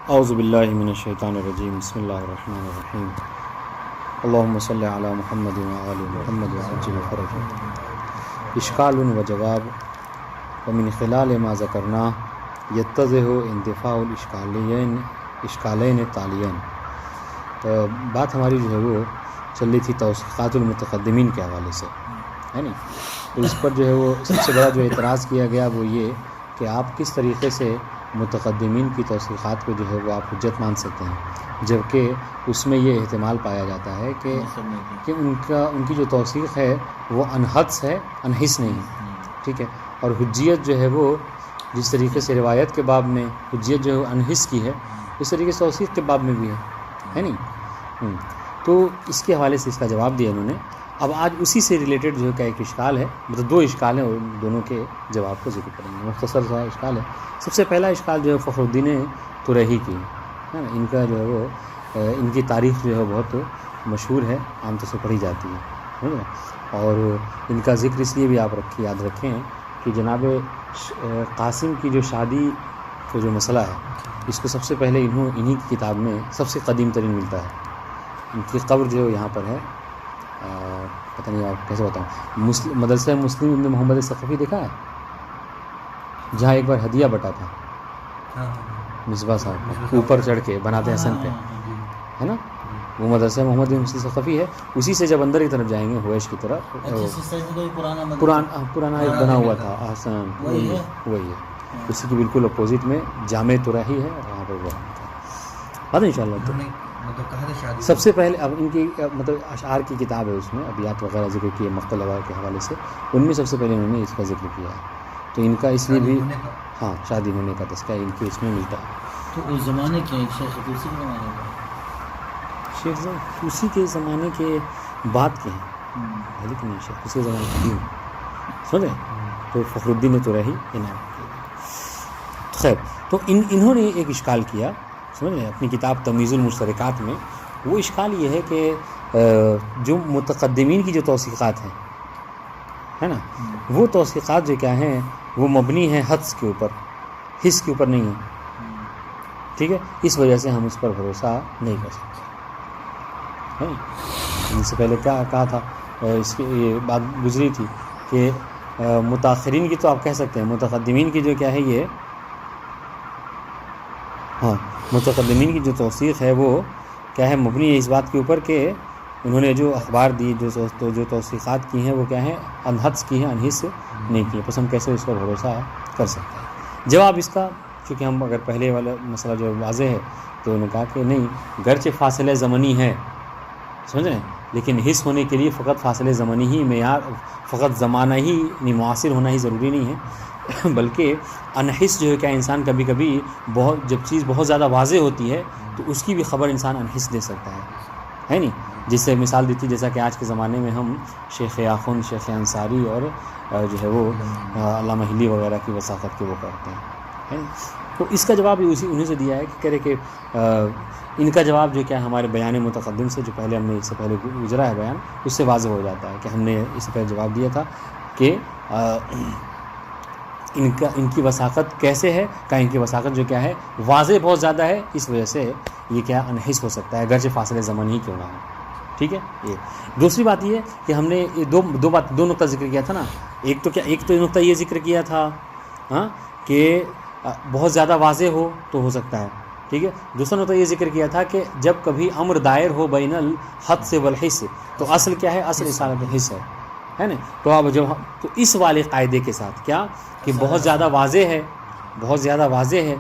اعوذ باللہ من الشیطان الرجیم، بسم اللہ الرحمن الرحیم، اللہم صلی علی محمد وآل محمد وعجل فرج۔ اشکال و جواب ومن خلال ما ذکرنا یتضح انتفاع الاشکالین تالین۔ بات ہماری جو ہے وہ چل رہی تھی توثیقات المتقدمین کے حوالے سے، ہے نا؟ تو اس پر جو ہے وہ سب سے بڑا جو اعتراض کیا گیا وہ یہ کہ آپ کس طریقے سے متقدمین کی توثیقات کو جو ہے وہ آپ حجت مان سکتے ہیں، جبکہ اس میں یہ احتمال پایا جاتا ہے کہ ان کی جو توثیق ہے وہ انحدس ہے، انحس نہیں ہے، ٹھیک ہے؟ اور حجیت جو ہے وہ جس طریقے سے روایت کے باب میں حجیت جو ہے انحس کی ہے، اس طریقے سے توثیق کے باب میں بھی ہے نہیں؟ تو اس کے حوالے سے اس کا جواب دیا انہوں نے۔ اب آج اسی سے ریلیٹڈ جو ہے کہ ایک اشکال ہے، مطلب دو اشکال ہیں، اور دونوں کے جواب کو ذکر کریں گے۔ مختصر سا اشکال ہے۔ سب سے پہلا اشکال جو ہے فخر الدین ترہی کی ہے نا، ان کا جو ہے وہ ان کی تاریخ جو ہے بہت مشہور ہے، عام طور سے پڑھی جاتی ہے نا، اور ان کا ذکر اس لیے بھی آپ یاد رکھیں کہ جناب قاسم کی جو شادی کا جو مسئلہ ہے، اس کو سب سے پہلے انہی کی کتاب میں سب سے قدیم ترین ملتا ہے۔ ان کی قبر جو یہاں پر ہے، پتہ نہیں آپ کیسے بتاؤں، مدرسہ مسلم ابن محمد ثقفی دیکھا ہے، جہاں ایک بار ہدیہ بٹا تھا مصباح صاحب اوپر چڑھ کے بناتے حسن پہ، ہے نا؟ وہ مدرسہ محمد بن مسلم ثقفی ہے۔ اسی سے جب اندر کی طرف جائیں گے ہویش کی طرف، پرانا ایک بنا ہوا تھا حسن، وہی ہے، اسی کی بالکل اپوزٹ میں جامع ترہی ہے، وہاں پر وہ بات ان شاء اللہ۔ سب سے پہلے اب ان کی مطلب اشعار کی کتاب ہے، اس میں ابیات وغیرہ ذکر کیے مقتل لوا کے حوالے سے، ان میں سب سے پہلے انہوں نے اس کا ذکر کیا ہے۔ تو ان کا اس لیے بھی ہاں شادی ہونے کا تذکرہ ان کی اس میں ملتا ہے۔ تو اس زمانے کے شیخ طوسی کے زمانے کا، شیخ طوسی کے زمانے کے بعد کے ہیں، لیکن نہیں شیخ طوسی کے زمانے کے بھی سمجھ رہے؟ تو فخر الدین ترہی انعام کیا۔ خیر، تو انہوں نے ایک اشکال کیا، سمجھ رہے ہیں، اپنی کتاب تمیز المشترکات میں۔ وہ اشکال یہ ہے کہ جو متقدمین کی جو توثیقات ہیں، ہے نا، وہ توثیقات جو کیا ہیں وہ مبنی ہیں حدس کے اوپر، حس کے اوپر نہیں ہیں، ٹھیک ہے؟ اس وجہ سے ہم اس پر بھروسہ نہیں کر سکتے۔ ان سے پہلے کیا کہا تھا، اس کی یہ بات گزری تھی کہ متاخرین کی تو آپ کہہ سکتے ہیں، متقدمین کی جو کیا ہے یہ، ہاں متقدمین کی جو توثیق ہے وہ کیا ہے، مبنی ہے اس بات کے اوپر کہ انہوں نے جو اخبار دی، جو توثیقات کی ہیں وہ کیا ہیں، انحدس کی ہیں، انحس سے نہیں کی ہیں، پس ہم کیسے اس پر بھروسہ کر سکتے ہیں؟ جواب اس کا، چونکہ ہم اگر پہلے والا مسئلہ جو واضح ہے تو انہوں نے کہا کہ نہیں، گرچہ فاصلہ زمنی ہے، سمجھ رہے ہیں، لیکن حس ہونے کے لیے فقط فاصلہ زمنی ہی معیار، فقط زمانہ ہی معاصر ہونا ہی ضروری نہیں ہے، بلکہ انحس جو ہے کیا انسان کبھی کبھی جب چیز بہت زیادہ واضح ہوتی ہے تو اس کی بھی خبر انسان انحس دے سکتا ہے نہیں؟ جس سے مثال دیتی، جیسا کہ آج کے زمانے میں ہم شیخ آخوند، شیخ انصاری اور جو ہے وہ علامہ ہلی وغیرہ کی وثاقت کے وہ کرتے ہیں، تو اس کا جواب انہیں سے دیا ہے کہ کہہ رہے کہ ان کا جواب جو کیا ہمارے بیان متقدم سے جو پہلے ہم نے اس سے پہلے گزرا ہے بیان، اس سے واضح ہو جاتا ہے کہ ہم نے اس سے پہلے جواب دیا تھا کہ ان کی وثاقت کیسے ہے، کہ ان کی وثاقت جو کیا ہے واضح بہت زیادہ ہے، اس وجہ سے یہ کیا انحس ہو سکتا ہے، گرچہ فاصلہ زمن ہی کیوں نہ ہو، ٹھیک ہے؟ یہ دوسری بات یہ ہے کہ ہم نے دو نقطہ ذکر کیا تھا نا، ایک تو نقطہ یہ ذکر کیا تھا ہاں کہ بہت زیادہ واضح ہو تو ہو سکتا ہے، ٹھیک ہے؟ دوسرا نقطہ یہ ذکر کیا تھا کہ جب کبھی امر دائر ہو بین الحدس والحس، تو اصل کیا ہے، اصل اصالت الحس ہے نا؟ تو اب تو اس والے قاعدے کے ساتھ کیا کہ بہت زیادہ واضح ہے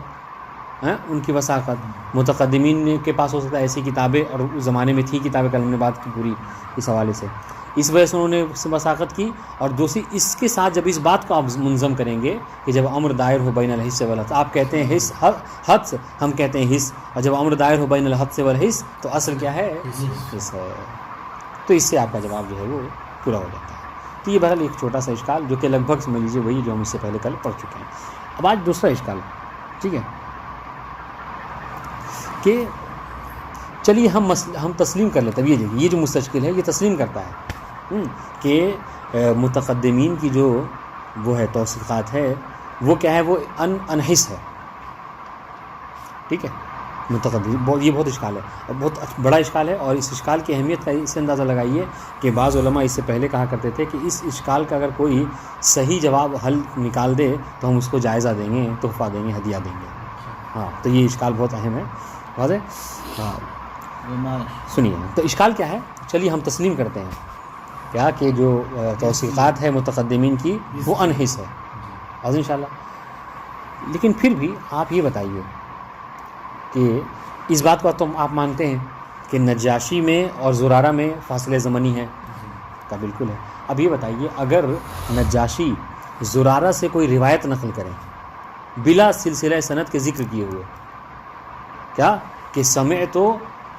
ان کی وثاقت، متقدمین کے پاس ہو سکتا ہے ایسی کتابیں، اور اس زمانے میں تھی کتابیں، کل ہم نے بات کی پوری اس حوالے سے، اس وجہ سے انہوں نے وثاقت کی۔ اور دوسری اس کے ساتھ جب اس بات کو آپ منظم کریں گے کہ جب امر دائر ہو بین الحس والحدس، آپ کہتے ہیں حدس، ہم کہتے ہیں حس، اور جب امر دائر ہو بین الحدس والحس تو اصل کیا ہے، حس ہے، تو اس سے آپ کا جواب جو ہے وہ پورا ہو جاتا ہے۔ تو یہ بہرحال ایک چھوٹا سا اشکال جو کہ لگ بھگ سمجھ لیجیے وہی جو ہم اس سے پہلے کل پڑھ چکے ہیں۔ اب آج دوسرا اشکال، ٹھیک ہے، کہ چلیے ہم تسلیم کر لیتے ہیں، یہ جو مستشکل ہے یہ تسلیم کرتا ہے کہ متقدمین کی جو وہ ہے توثیقات ہے وہ کیا ہے، وہ انحس ہے، ٹھیک ہے، متقدم، یہ بہت اشکال ہے اور بہت بڑا اشکال ہے، اور اس اشکال کی اہمیت کا اس سے اندازہ لگائیے کہ بعض علماء اس سے پہلے کہا کرتے تھے کہ اس اشکال کا اگر کوئی صحیح جواب حل نکال دے تو ہم اس کو جائزہ دیں گے، تحفہ دیں گے، ہدیہ دیں گے. ہاں تو یہ اشکال بہت اہم ہے. واضح؟ ہاں سنیے، تو اشکال کیا ہے؟ چلیے ہم تسلیم کرتے ہیں کیا کہ جو توثیقات ہے متقدمین کی وہ انحص ہے، اور انشاءاللہ. لیکن پھر بھی آپ یہ بتائیے کہ اس بات کو تو آپ مانتے ہیں کہ نجاشی میں اور زرارہ میں فاصلہ زمنی ہے کا بالکل ہے. اب یہ بتائیے اگر نجاشی زرارہ سے کوئی روایت نقل کریں بلا سلسلہ سند کے ذکر کیے ہوئے، کیا کہ سمعت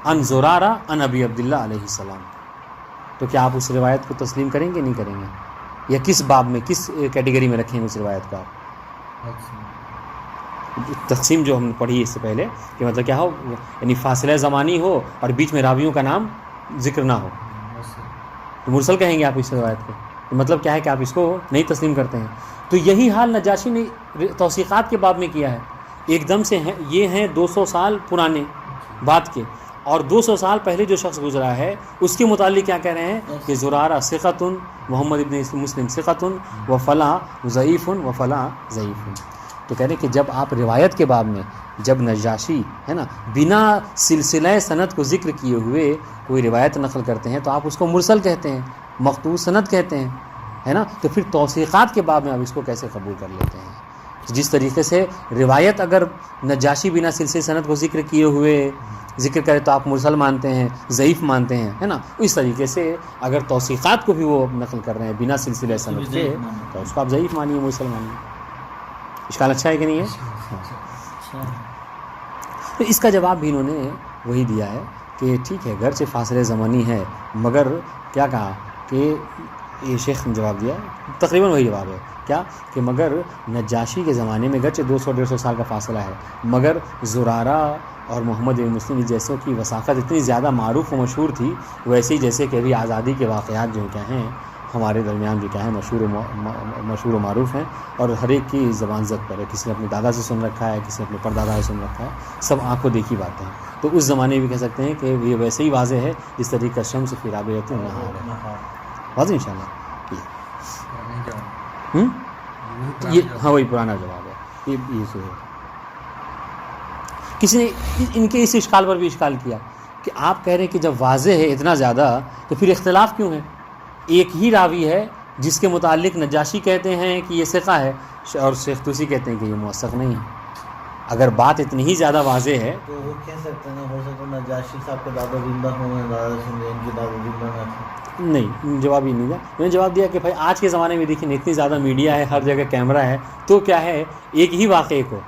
ان زرارہ ان ابی عبداللہ علیہ السلام، تو کیا آپ اس روایت کو تسلیم کریں گے نہیں کریں گے؟ یا کس باب میں، کس کیٹیگری میں رکھیں گے اس روایت کو آپ؟ تقسیم جو ہم نے پڑھی اس سے پہلے کہ مطلب کیا ہو، یعنی فاصلہ زمانی ہو اور بیچ میں راویوں کا نام ذکر نہ ہو، تو مرسل کہیں گے آپ اس روایت کو. تو مطلب کیا ہے کہ آپ اس کو نہیں تسلیم کرتے ہیں. تو یہی حال نجاشی نے توثیقات کے باب میں کیا ہے. ایک دم سے یہ ہیں 200 سال پرانے بات کے، اور 200 سال پہلے جو شخص گزرا ہے اس کے متعلق کیا کہہ رہے ہیں کہ زرارہ ثقۃ، محمد ابن مسلم ثقۃ، و فلاں ضعیف و فلاں ضعیف. تو کہہ رہے کہ جب آپ روایت کے باب میں، جب نجاشی ہے نا بنا سلسلہ سند کو ذکر کیے ہوئے کوئی روایت نقل کرتے ہیں تو آپ اس کو مرسل کہتے ہیں، مقطوع سند کہتے ہیں، ہے نا. تو پھر توثیقات کے باب میں آپ اس کو کیسے قبول کر لیتے ہیں؟ جس طریقے سے روایت اگر نجاشی بنا سلسلہ سند کو ذکر کیے ہوئے ذکر کرے تو آپ مرسل مانتے ہیں، ضعیف مانتے ہیں، ہے نا. اس طریقے سے اگر توثیقات کو بھی وہ نقل کر رہے ہیں بنا سلسلہ سند کے تو اس کو آپ ضعیف مانیے، مرسل مانیے. اشکال اچھا ہے کہ نہیں ہے؟ تو اس کا جواب بھی انہوں نے وہی دیا ہے کہ ٹھیک ہے گرچہ فاصلہ زمانی ہے، مگر کیا کہا کہ یہ شیخ نے جواب دیا تقریباً وہی جواب ہے، کیا کہ مگر نجاشی کے زمانے میں گرچہ 200-150 سال کا فاصلہ ہے، مگر زرارہ اور محمد بن مسلم جیسوں کی وثاقت اتنی زیادہ معروف و مشہور تھی، ویسے ہی جیسے کہ ابھی آزادی کے واقعات جو کیا ہیں ہمارے درمیان بھی کیا ہیں مشہور و معروف ہیں، اور ہر ایک کی زبان زد پر ہے. کسی نے اپنے دادا سے سن رکھا ہے، کسی نے اپنے پردادا سے سن رکھا ہے، سب آنکھوں دیکھی باتیں ہیں. تو اس زمانے میں بھی کہہ سکتے ہیں کہ یہ ویسے ہی واضح ہے جس طریقے شمس فی رابعۃ النہار ہے. واضح انشاءاللہ. یہ ہاں وہی پرانا جواب ہے. یہ ہے کسی نے ان کے اس اشکال پر بھی اشکال کیا کہ آپ کہہ رہے ہیں کہ جب واضح ہے اتنا زیادہ تو پھر اختلاف کیوں ہے؟ ایک ہی راوی ہے جس کے متعلق نجاشی کہتے ہیں کہ یہ ثقہ ہے اور شیخ طوسی کہتے ہیں کہ یہ موثق نہیں ہے. اگر بات اتنی ہی زیادہ واضح ہے تو وہ کہہ سکتے ہیں ہو سکتا ہے نجاشی صاحب کے دادا زندہ ہوں، دادا سن ان کے دادا زندہ نہ تھے. نہیں، جواب ہی نہیں دیا. میں نے جواب دیا کہ بھائی آج کے زمانے میں دیکھیں اتنی زیادہ میڈیا ہے، ہر جگہ کیمرہ ہے، تو کیا ہے ایک ہی واقعے کو،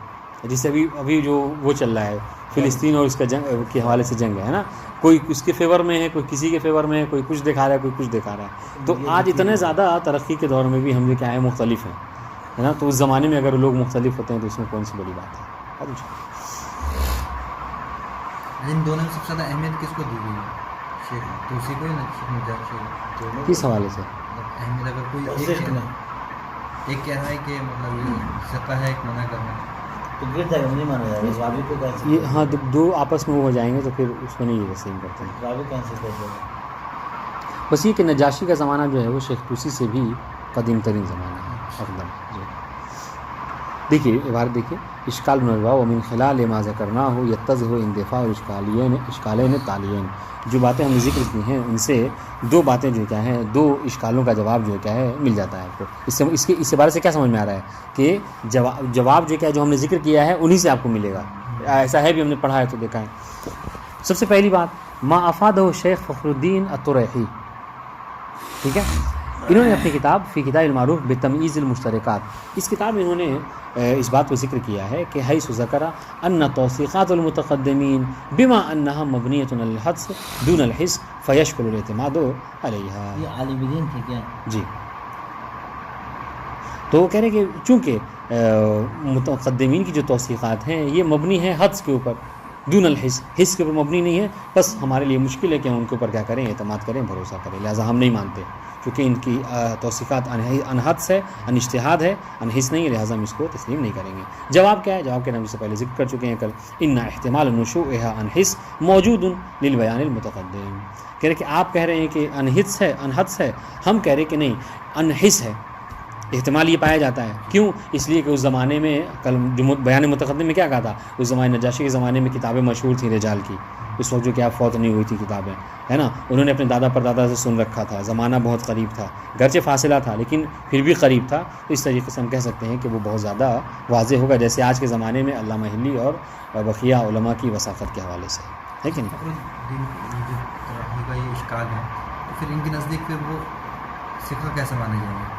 جیسے ابھی جو وہ چل رہا ہے فلسطین اور اس کا جنگ کے حوالے سے جنگ ہے نا، کوئی اس کے فیور میں ہے، کوئی کسی کے فیور میں ہے، کوئی کچھ دکھا رہا ہے، کوئی کچھ دکھا رہا ہے. تو آج اتنے زیادہ ترقی کے دور میں بھی ہم کیا ہے مختلف ہیں، ہے نا. تو اس زمانے میں اگر لوگ مختلف ہوتے ہیں تو اس میں کون سی بڑی بات ہے. ان دونوں میں سب سے زیادہ اہمیت کس کو دی گئی ہے؟ شیخ طوسی کو یا شیخ نجاشی؟ کس حوالے سے اہمیت اگر کوئی ایک کہہ رہا ہے کہ مطلب ثقہ ہے، ایک منع کرنا تو گر جائے گا، نہیں مانا جائے گا. راوی کو کیسے یہ ہاں دو آپس میں وہ ہو جائیں گے تو پھر اس کو نہیں تسلیم کرتے ہیں. راوی کیسے کہتے ہیں؟ بس یہ کہ نجاشی کا زمانہ جو ہے وہ شیخ طوسی سے بھی قدیم ترین زمانہ ہے اقدم. جی دیکھیے عبارت دیکھیے، اشکال منوا و من خلال ما ذکرنا ہو یتضح اندفاع اشکالین تالین. جو باتیں ہم نے ذکر کی ہیں ان سے دو باتیں جو کیا ہیں، دو اشکالوں کا جواب جو کیا ہے مل جاتا ہے آپ کو. اس بارے سے کیا سمجھ میں آ رہا ہے کہ جواب جو کیا جو ہم نے ذکر کیا ہے انہی سے آپ کو ملے گا. ایسا ہے بھی ہم نے پڑھا ہے تو دیکھا ہے. سب سے پہلی بات ما افادہ شیخ فخر الدین الطریحی، ٹھیک ہے. انہوں نے اپنی کتاب فی کتاب المعروف بتمییز المشترکات، اس کتاب میں انہوں نے اس بات کو ذکر کیا ہے کہ حیث ذکر ان توثیقات المتقدمین بما انها مبنیۃ علی الحدس دون الحس فیشکل الاعتماد علیہا. یہ عالم دین تھے کیا؟ جی. تو وہ کہہ رہے کہ چونکہ متقدمین کی جو توثیقات ہیں یہ مبنی ہیں حدس کے اوپر، دون الحس، حس کے اوپر مبنی نہیں ہے، بس ہمارے لیے مشکل ہے کہ ہم ان کے اوپر کیا کریں، اعتماد کریں، بھروسہ کریں، لہٰذا ہم نہیں مانتے کیونکہ ان کی توثیقات انحدس ہے، اجتہاد ہے، انحس نہیں ہے، لہٰذا ہم اس کو تسلیم نہیں کریں گے۔ جواب کیا ہے؟ جواب کے نام سے پہلے ذکر کر چکے ہیں کل، ان احتمال نشوءها انحس موجود للبیان المتقدم، کہہ رہے کہ آپ کہہ رہے ہیں کہ انحدس ہے، ہم کہہ رہے کہ نہیں، انحس ہے، احتمال یہ پایا جاتا ہے۔ کیوں؟ اس لیے کہ اس زمانے میں کل بیان متقدم میں کیا کہا تھا، اس زمانے نجاشی کے زمانے میں کتابیں مشہور تھیں رجال کی، اس وقت جو کیا فوت نہیں ہوئی تھی کتابیں، ہے نا، انہوں نے اپنے دادا پر دادا سے سن رکھا تھا، زمانہ بہت قریب تھا، گرچہ فاصلہ تھا لیکن پھر بھی قریب تھا، تو اس طریقے سے ہم کہہ سکتے ہیں کہ وہ بہت زیادہ واضح ہوگا، جیسے آج کے زمانے میں علامہ ہلی اور بقیہ علماء کی وثاقت کے حوالے سے، ہے کہ نہیں؟ فخر الدین جو تراحی کا یہ اشکال ہے، تو پھر ان کے نزدیک پھر وہ سکھا کیسے مانے جائیں گے؟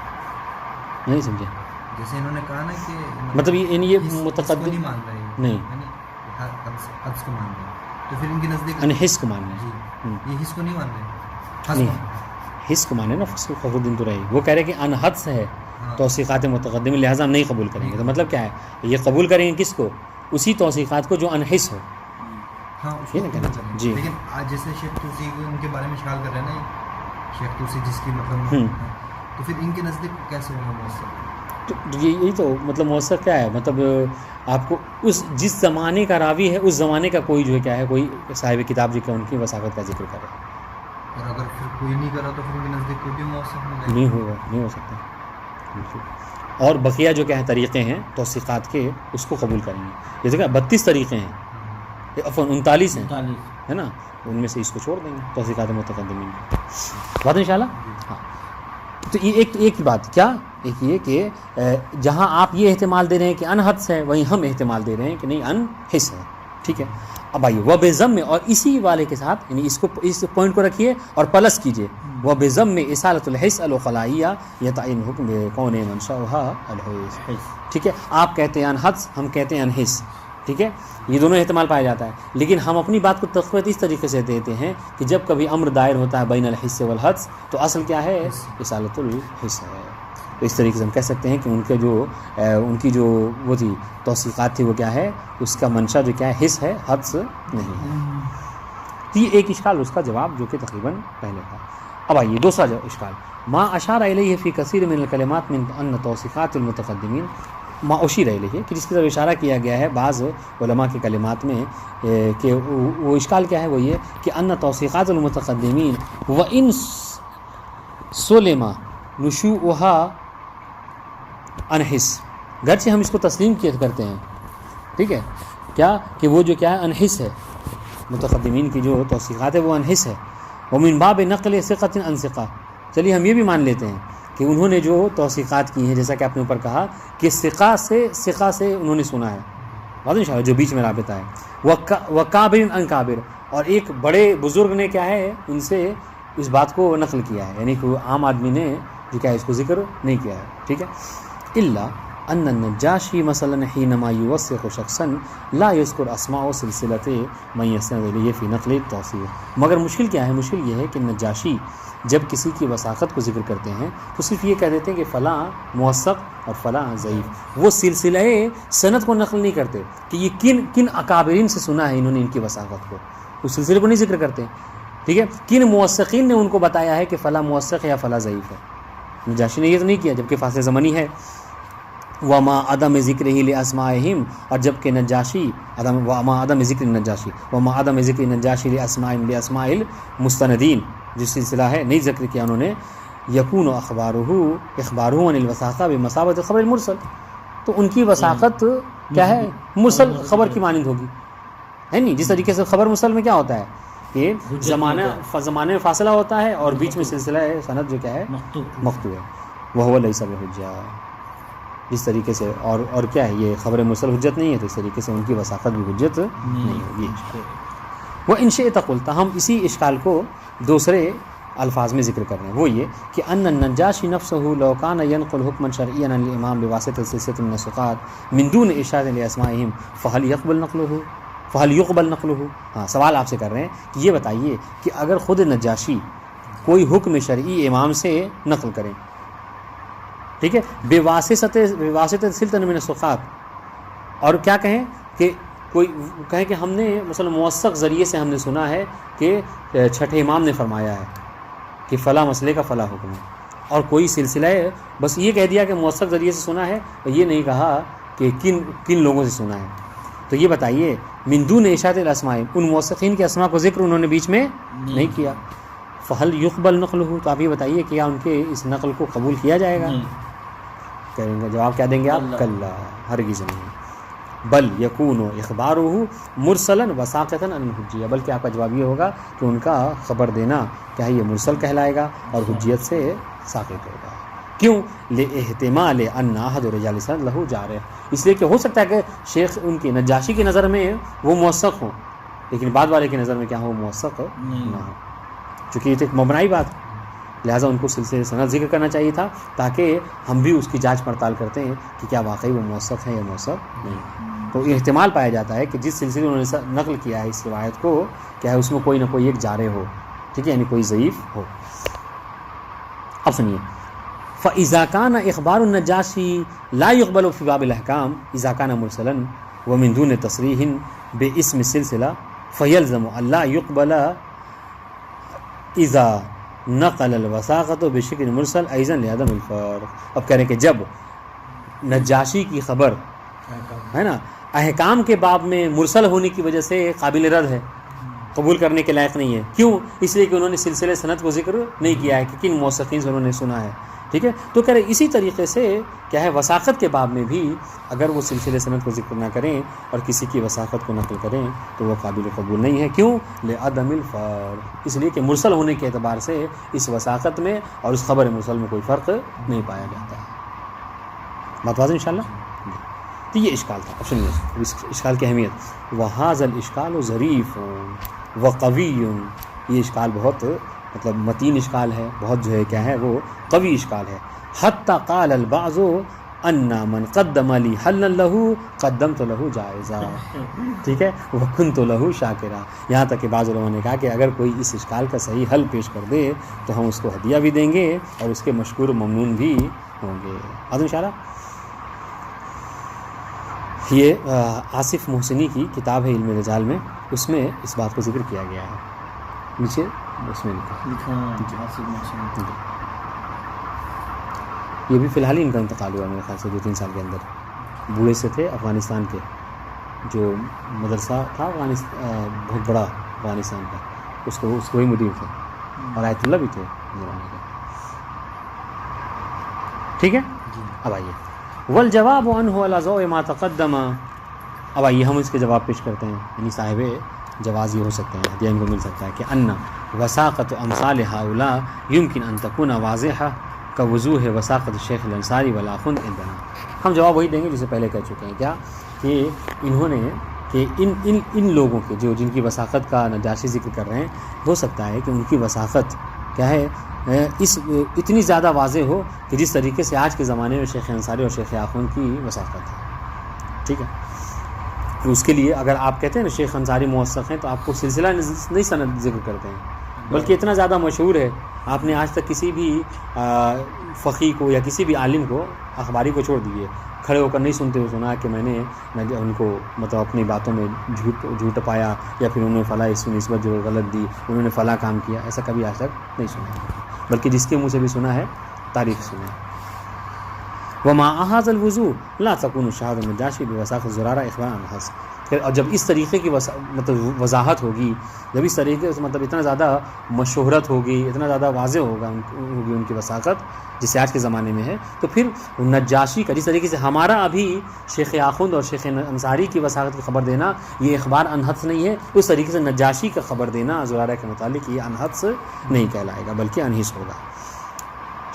نہیں سمجھے؟ جیسے انہوں نے کہا نا کہ مطلب یہ اس کو متقدم نہیں مان رہے، نہیں، یعنی حدس کو مان رہے ہیں، تو پھر ان کے نزدیک انحس کو ماننا ہے، جی یہ حس کو نہیں مان رہے، نہیں، حس کو مانے نا فخر الدین ترائی، وہ کہہ رہے کہ انحدس ہے توثیقات متقدم، لہٰذا ہم نہیں قبول کریں گے، تو مطلب کیا ہے، یہ قبول کریں گے کس کو؟ اسی توثیقات کو جو انحس ہو، ہاں اس یہ کو نا قبول کہنا کریں گے۔ جی، لیکن آج جیسے شیخ توسی ان کے بارے میں اشکال کر رہے ہیں نا یہ شیخ توسی جس کی مطلب تو پھر ان کے نزدیک کیسے ہوگا مؤثر؟ تو یہی تو مطلب مؤثر کیا ہے، مطلب آپ کو اس جس زمانے کا راوی ہے اس زمانے کا کوئی جو ہے کیا ہے، کوئی صاحب کتاب جو کہ ان کی وثاقت کا ذکر کرے، اور اگر پھر کوئی نہیں کرا تو پھر ان کے نزدیک کوئی بھی مؤثر نہیں ہوگا، نہیں ہو سکتا، اور بقیہ جو کیا ہے طریقے ہیں توثیقات کے اس کو قبول کریں گے، یہ تو کیا 32 طریقے ہیں، عفواً 39 ہیں، ہے نا، ان میں سے اس کو چھوڑ دیں گے توثیقات متقدمین، بات ان شاء اللہ۔ ہاں تو یہ ایک بات کیا، ایک یہ کہ جہاں آپ یہ احتمال دے رہے ہیں کہ انحدس ہے، وہیں ہم احتمال دے رہے ہیں کہ نہیں انحس ہے، ٹھیک ہے۔ اب آئیے وہ بے ضم میں، اور اسی والے کے ساتھ یعنی اس پوائنٹ کو رکھیے اور پلس کیجیے، وہ بے ضم میں اصالۃ الحس الخلائیہ یتعین حکم کون منشأها الحس، ٹھیک ہے۔ آپ کہتے ہیں انحدس، ہم کہتے ہیں انحس، ٹھیک ہے، یہ دونوں احتمال پایا جاتا ہے، لیکن ہم اپنی بات کو تقویت اس طریقے سے دیتے ہیں کہ جب کبھی امر دائر ہوتا ہے بین الحس والحدس تو اصل کیا ہے، اصالۃ الحس ہے، تو اس طریقے سے ہم کہہ سکتے ہیں کہ ان کی جو وہ تھی توثیقات تھی وہ کیا ہے، اس کا منشا جو کیا ہے حس ہے، حدس نہیں ہے۔ یہ ایک اشکال اس کا جواب جو کہ تقریباً پہلے تھا۔ اب آئیے دوسرا اشکال، ما اشار الیہ فی کثیر من الکلمات من ان توثیقات المتقدمین، ما اشیر الیہ کہ جس کی طرف اشارہ کیا گیا ہے بعض علماء کے کلمات میں، کہ وہ اشکال کیا ہے، وہ یہ کہ ان توثیقات المتقدمین و ان سلم نشوءها انحس، گرچہ ہم اس کو تسلیم کیا کرتے ہیں، ٹھیک ہے، کیا کہ وہ جو کیا ہے انحس ہے، متقدمین کی جو توثیقات ہے وہ انحس ہے، ومن باب نقل ثقۃ عن ثقہ، چلیے ہم یہ بھی مان لیتے ہیں کہ انہوں نے جو توثیقات کی ہیں جیسا کہ آپ نے اوپر کہا کہ ثقہ سے انہوں نے سنا ہے، بات ان شاء اللہ جو بیچ میں رابطہ ہے، وکابر عن کابر، اور ایک بڑے بزرگ نے کیا ہے ان سے اس بات کو نقل کیا ہے، یعنی کہ عام آدمی نے جو کیا ہے اس کو ذکر نہیں کیا ہے، ٹھیک ہے۔ الا ان النجاشی مثلا حینما یوثق شخصا لا یذکر اسماء سلسلۃ من یسند الیہ فی نقل التوثیق، مگر مشکل کیا ہے، مشکل یہ ہے کہ نجاشی جب کسی کی وثاقت کو ذکر کرتے ہیں تو صرف یہ کہہ دیتے ہیں کہ فلاں موثق اور فلاں ضعیف، وہ سلسلہ سند کو نقل نہیں کرتے کہ یہ کن اکابرین سے سنا ہے انہوں نے ان کی وثاقت کو، اس سلسلے کو نہیں ذکر کرتے، ٹھیک ہے، کن موثقین نے ان کو بتایا ہے کہ فلاں موثق یا فلاں ضعیف ہے، نجاشی نے یہ تو نہیں کیا، جبکہ فاصلہ زمانی ہے۔ وما عدم ذکر ہی لاسمائہم، اور جبکہ نجاشی وما عدم ذکر نجاشی وما عدم ذکر نجاشی لاسماء المستندین، جو سلسلہ ہے نہیں ذکر کیا انہوں نے، یکون اخبارہ عن الوثاقہ بمثابۃ خبر المرسل، تو ان کی وثاقت کیا ہے، مرسل خبر کی مانند ہوگی، ہے نہیں، جس طریقے سے خبر مرسل میں کیا ہوتا ہے کہ زمانے میں فاصلہ ہوتا ہے اور بیچ میں سلسلہ ہے سند جو کیا ہے مقطوع ہے، وہو لیس بحجہ، جس طریقے سے اور کیا ہے یہ خبر مرسل حجت نہیں ہے، تو اس طریقے سے ان کی وثاقت بھی حجت نہیں ہوگی۔ وہ ان شئت قلت، ہم اسی اشکال کو دوسرے الفاظ میں ذکر کر رہے ہیں، وہ یہ کہ ان النجاشی نفسہ لو کان ينقل حکما شرعیا عن الامام بواسطہ سلسلۃ من الثقات من دون ارشاد لاسمائهم فهل يقبل نقله، ہاں سوال آپ سے کر رہے ہیں کہ یہ بتائیے کہ اگر خود نجاشی کوئی حکم شرعی امام سے نقل کریں، ٹھیک ہے، بواسطہ سلسلۃ من الثقات، اور کیا کہیں کہ کوئی کہیں کہ ہم نے مثلا موثق ذریعے سے ہم نے سنا ہے کہ چھٹے امام نے فرمایا ہے کہ فلاں مسئلے کا فلاں حکم ہے، اور کوئی سلسلہ ہے بس یہ کہہ دیا کہ موثق ذریعے سے سنا ہے، یہ نہیں کہا کہ کن لوگوں سے سنا ہے. تو یہ بتائیے من دون اشاعۃ الاسماء، ان موثقین کے اسماء کو ذکر انہوں نے بیچ میں نہیں کیا. فہل یقبل نقلہ، تو آپ یہ بتائیے کیا ان کے اس نقل کو قبول کیا جائے گا؟ کہیں گے جواب کیا دیں گے آپ؟ کلا، ہرگز نہیں. بل یکون اخبارہ مرسلا وساقطا عن الحجیہ، بلکہ آپ کا جواب یہ ہوگا کہ ان کا خبر دینا کیا ہے یہ مرسل کہلائے گا اور حجیت سے ساقط ہوگا. کیوں؟ لاحتمال ان احد رجال سند لہ جارح، اس لیے کہ ہو سکتا ہے کہ شیخ ان کی نجاشی کی نظر میں وہ موثق ہوں لیکن بعد والے کی نظر میں کیا ہو موثق نہ ہو، چونکہ یہ تو ایک مبنائی بات ہے، لہٰذا ان کو سلسلے سند ذکر کرنا چاہیے تھا تاکہ ہم بھی اس کی جانچ پڑتال کرتے ہیں کہ کیا واقعی وہ موثق ہے یا موثق نہیں. تو یہ احتمال پایا جاتا ہے کہ جس سلسلے میں انہوں نے نقل کیا ہے اس روایت کو، کیا ہے اس میں کوئی نہ کوئی ایک جارح ہو، ٹھیک ہے، یعنی کوئی ضعیف ہو. اب سنیے، فَإِذَا كَانَ إِخْبَارُ النَّجَاشِي لَا يُقْبَلُ فِي بَابِ الْأَحْكَامِ إِذَا كَانَ مُرْسَلًا وَمِن دُونِ تَصْرِيحٍ بِاسْمِ السِّلْسِلَةِ فَيَلْزَمُ أَلَّا يُقْبَلَ إِذَا نقل الوثاقۃ بشکل مرسل ایضا لعدم الفرق. اب کہہ رہے ہیں کہ جب نجاشی کی خبر ہے نا احکام کے باب میں مرسل ہونے کی وجہ سے قابل رد ہے، قبول کرنے کے لائق نہیں ہے. کیوں؟ اس لیے کہ انہوں نے سلسلے سند کو ذکر نہیں کیا ہے کہ کن موثقین سے انہوں نے سنا ہے، ٹھیک ہے. تو کہہ رہے اسی طریقے سے کیا ہے وثاقت کے باب میں بھی اگر وہ سلسلے سند کو ذکر نہ کریں اور کسی کی وثاقت کو نقل کریں تو وہ قابل قبول نہیں ہے. کیوں؟ لعدم الفرق، اس لیے کہ مرسل ہونے کے اعتبار سے اس وثاقت میں اور اس خبر مرسل میں کوئی فرق نہیں پایا جاتا ہے. بات واضح انشاءاللہ. تو یہ اشکال تھا. اب سنیے اس اشکال کی اہمیت. وَهَذَا الْإِشْكَالُ ظَرِيفٌ وَقَوِيٌّ، یہ اشکال بہت مطلب متین اشکال ہے، بہت جو ہے کیا ہے وہ قوی اشکال ہے. حتی قال البعض ان من قدم لی حلا لہ قدمت لہ جائزہ، ٹھیک ہے، وکنت لہ شاکرا. یہاں تک کہ بعض لوگوں نے کہا کہ اگر کوئی اس اشکال کا صحیح حل پیش کر دے تو ہم اس کو ہدیہ بھی دیں گے اور اس کے مشکور ممنون بھی ہوں گے. اب انشاءاللہ یہ آصف محسنی کی کتاب ہے علم رجال میں، اس میں اس بات کو ذکر کیا گیا ہے. نیچے اس میں لکھا یہ بھی فی الحال ہی ان کا انتقال ہوا میرے خیال سے 2-3 سال کے اندر. بوڑھے سے تھے افغانستان کے، جو مدرسہ تھا بہت بڑا افغانستان کا، اس کو وہی مدیر تھے اور آیت اللہ بھی تھے زمانے کے. ٹھیک ہے. اب آئیے والجواب عنہ علی ضوء ما تقدم. اب آئیے ہم اس کے جواب پیش کرتے ہیں. یعنی صاحب جواز یہ ہو سکتے ہیں، ہدیہ ان کو مل سکتا ہے کہ ان وثاقت امثال هؤلاء يمكن ان تكون واضحه كوضوح وثاقت الشیخ الانصاری والاخند عندنا. ہم جواب وہی دیں گے جسے پہلے کہہ چکے ہیں. کیا کہ انہوں نے کہ ان لوگوں کے جو جن کی وثاقت کا نجاشی ذکر کر رہے ہیں، ہو سکتا ہے کہ ان کی وثاقت کیا ہے اتنی زیادہ واضح ہو کہ جس طریقے سے آج کے زمانے میں شیخ انصاری اور شیخ آخوند کی وثاقت ہے. ٹھیک ہے. اس کے لیے اگر آپ کہتے ہیں نا شیخ انصاری موثق ہیں تو آپ کو سلسلہ نہیں سند ذکر کرتے ہیں، بلکہ اتنا زیادہ مشہور ہے آپ نے آج تک کسی بھی فقیہ کو یا کسی بھی عالم کو اخباری کو چھوڑ دیجیے کھڑے ہو کر نہیں سنتے ہوئے سنا کہ میں نے ان کو مطلب اپنی باتوں میں جھوٹ پایا یا پھر انہوں نے فلاں اس نسبت جو غلط دی، انہوں نے فلاں کام کیا، ایسا کبھی آج تک نہیں سنا، بلکہ جس کے منہ سے بھی سنا ہے تعریف سنا ہے. وما احاذ الوضوء لا تكون شهادة النجاشی بوثاقة زرارہ اخبار عن الحظ. پھر اور جب اس طریقے کی مطلب وضاحت ہوگی، جب اس طریقے سے مطلب اتنا زیادہ مشہورت ہوگی، اتنا زیادہ واضح ہوگی ان کی وثاقت جسے آج کے زمانے میں ہے، تو پھر نجاشی کا جس طریقے سے ہمارا ابھی شیخ آخوند اور شیخ انصاری کی وثاقت کی خبر دینا یہ اخبار عن حدس نہیں ہے، اس طریقے سے نجاشی کا خبر دینا زرارہ کے متعلق یہ عن حدس نہیں کہلائے گا بلکہ عن حس ہوگا.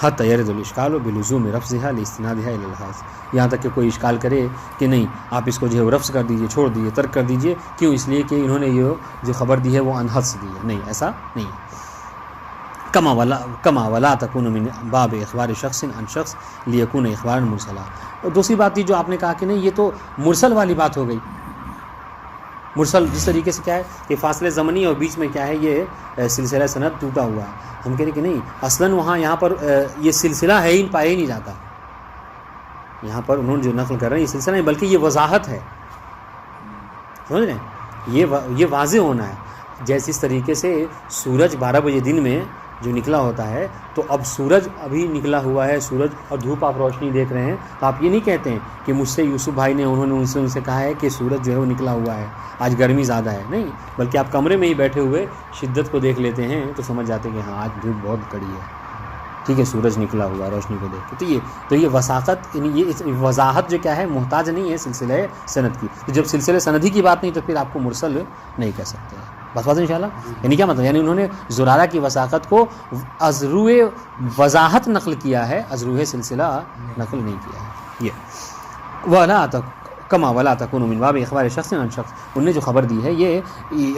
حتی یرد الاشکال بلزوم رفضها لاستنادها الى الحظ. یہاں تک کہ کوئی اشکال کرے کہ نہیں آپ اس کو جو ہے رفض کر دیجئے، چھوڑ دیجئے، ترک کر دیجئے. کیوں؟ اس لیے کہ انہوں نے یہ جو خبر دی ہے وہ عن حدس دی ہے. نہیں، ایسا نہیں ہے. کما ولا تکون من باب اخبار شخص عن شخص لیکون اخبار مرسلا. اور دوسری بات تھی جو آپ نے کہا کہ نہیں یہ تو مرسل والی بات ہو گئی. مرسل جس طریقے سے کیا ہے کہ فاصلے زمنی اور بیچ میں کیا ہے یہ سلسلہ سند ٹوٹا ہوا ہے. ہم کہہ رہے کہ نہیں، اصلاً یہاں پر یہ سلسلہ ہے ہی پایا ہی نہیں جاتا. یہاں پر انہوں نے جو نقل کر رہے ہیں یہ سلسلہ نہیں بلکہ یہ وضاحت ہے. سمجھ رہے ہیں؟ یہ واضح ہونا ہے. جیسے اس طریقے سے سورج 12 بجے دن میں جو نکلا ہوتا ہے تو اب سورج ابھی نکلا ہوا ہے، سورج اور دھوپ آپ روشنی دیکھ رہے ہیں، تو آپ یہ نہیں کہتے ہیں کہ مجھ سے یوسف بھائی نے انہوں نے ان سے کہا ہے کہ سورج جو ہے وہ نکلا ہوا ہے، آج گرمی زیادہ ہے. نہیں، بلکہ آپ کمرے میں ہی بیٹھے ہوئے شدت کو دیکھ لیتے ہیں تو سمجھ جاتے ہیں کہ ہاں آج دھوپ بہت کڑی ہے، ٹھیک ہے، سورج نکلا ہوا ہے روشنی کو دیکھ کے. تو یہ وثاقت، یعنی یہ وضاحت جو کیا ہے محتاج نہیں ہے سلسلہ سند کی. تو جب سلسلہ سندی کی بات نہیں تو پھر آپ کو مرسل نہیں کہہ سکتے ہیں. بس بات انشاءاللہ. یعنی کیا مطلب؟ یعنی انہوں نے زرارہ کی وثاقت کو از روئے وضاحت نقل کیا ہے، از روئے سلسلہ نقل نہیں کیا ہے. یہ ولا کما ولا تکون من باب اخبار شخص عن شخص، انہوں نے جو خبر دی ہے یہ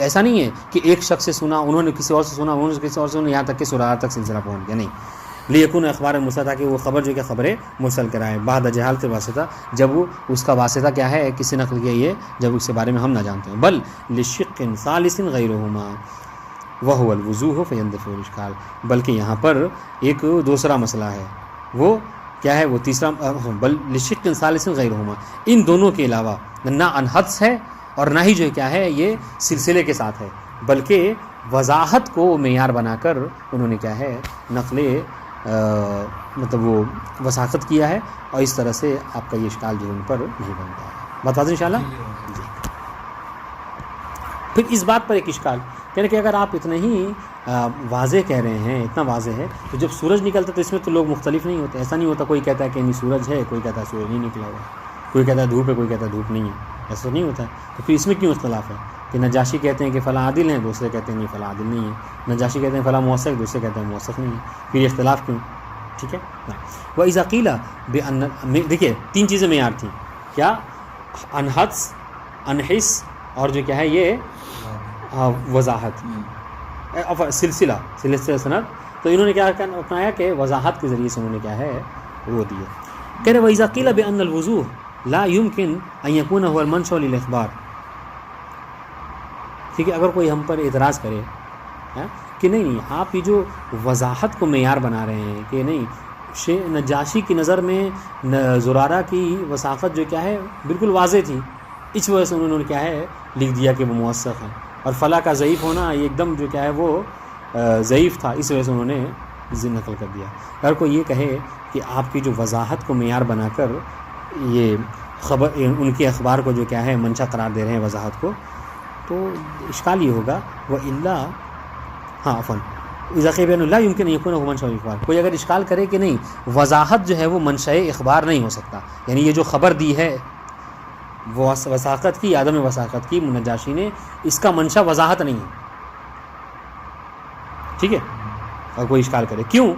ایسا نہیں ہے کہ ایک شخص سے سنا، انہوں نے کسی اور سے سنا، انہوں نے کسی اور سے سنا، یہاں تک کہ زرارہ تک سلسلہ پہنچ گیا. نہیں، لیکن اخبار مرسل، تاکہ وہ خبر جو کہ خبریں مرسل کرائے بعد جہالت واسطہ، جب وہ اس کا واسطہ کیا ہے، کس سے نقل کیا، یہ جب اس کے بارے میں ہم نہ جانتے ہیں. بل لشق ثالث غیرهما وهو الوضوح فيندفع الاشكال، بلکہ یہاں پر ایک دوسرا مسئلہ ہے، وہ کیا ہے، وہ تیسرا. بل لشق ثالث غیرهما، ان دونوں کے علاوہ نہ انحدس ہے اور نہ ہی جو کیا ہے یہ سلسلے کے ساتھ ہے، بلکہ وضاحت کو معیار بنا کر انہوں نے کیا ہے نقل مطلب وہ وثاقت کیا ہے، اور اس طرح سے آپ کا یہ اشکال جو ان پر نہیں بنتا ہے. بتا دیں انشاءاللہ. جی. پھر اس بات پر ایک اشکال کہنے کہ اگر آپ اتنے ہی واضح کہہ رہے ہیں، اتنا واضح ہے، تو جب سورج نکلتا تو اس میں تو لوگ مختلف نہیں ہوتے. ایسا نہیں ہوتا کوئی کہتا ہے کہ نہیں سورج ہے، کوئی کہتا ہے سورج نہیں نکلا ہوا، کوئی کہتا ہے دھوپ ہے، کوئی کہتا ہے دھوپ نہیں ہے. ایسا نہیں ہوتا ہے. تو پھر اس میں کیوں اختلاف ہے کہ نجاشی کہتے ہیں کہ فلاں عادل ہیں، دوسرے کہتے ہیں نہیں فلاں عادل نہیں ہے. نجاشی کہتے ہیں فلاں موثق، دوسرے کہتے ہیں موثق نہیں ہے. پھر یہ اختلاف کیوں؟ ٹھیک ہے. وَإِذَا قِيلَ بِأَنَّ، دیکھیے 3 چیزیں معیار تھیں، کیا؟ انحدس، انحس، اور جو کیا ہے یہ وضاحت، سلسلہ سند. تو انہوں نے کیا اپنایا کہ وضاحت کے ذریعے سے انہوں نے کیا ہے وہ دیا. کہہ رہے وَإِذَا قِيلَ بِأَنَّ الْوُضُوحَ لَا يُمْكِنْ أَن يَكُونَ هُوَ الْمَنْشَأُ لِلْإِخْبَارِ. ٹھیک ہے، اگر کوئی ہم پر اعتراض کرے کہ نہیں آپ یہ جو وضاحت کو معیار بنا رہے ہیں کہ نہیں، نجاشی کی نظر میں زرارہ کی وثاقت جو کیا ہے بالکل واضح تھی، اس وجہ سے انہوں نے کیا ہے لکھ دیا کہ وہ موثق ہے، اور فلاں کا ضعیف ہونا یہ ایک دم جو کیا ہے وہ ضعیف تھا، اس وجہ سے انہوں نے نقل کر دیا. اگر کوئی یہ کہے کہ آپ کی جو وضاحت کو معیار بنا کر یہ خبر ان کے اخبار کو جو کیا ہے منشا قرار دے رہے ہیں وضاحت کو، تو اشکال یہ ہوگا وہ اللہ لا يمكن يكون هو منشأ الاخبار. کوئی اگر اشکال کرے کہ نہیں وضاحت جو ہے وہ منشأ اخبار نہیں ہو سکتا، یعنی یہ جو خبر دی ہے وثاقت کی، عدم وثاقت کی، نجاشی نے، اس کا منشا وضاحت نہیں ہے. ٹھیک ہے. اور کوئی اشکال کرے کیوں،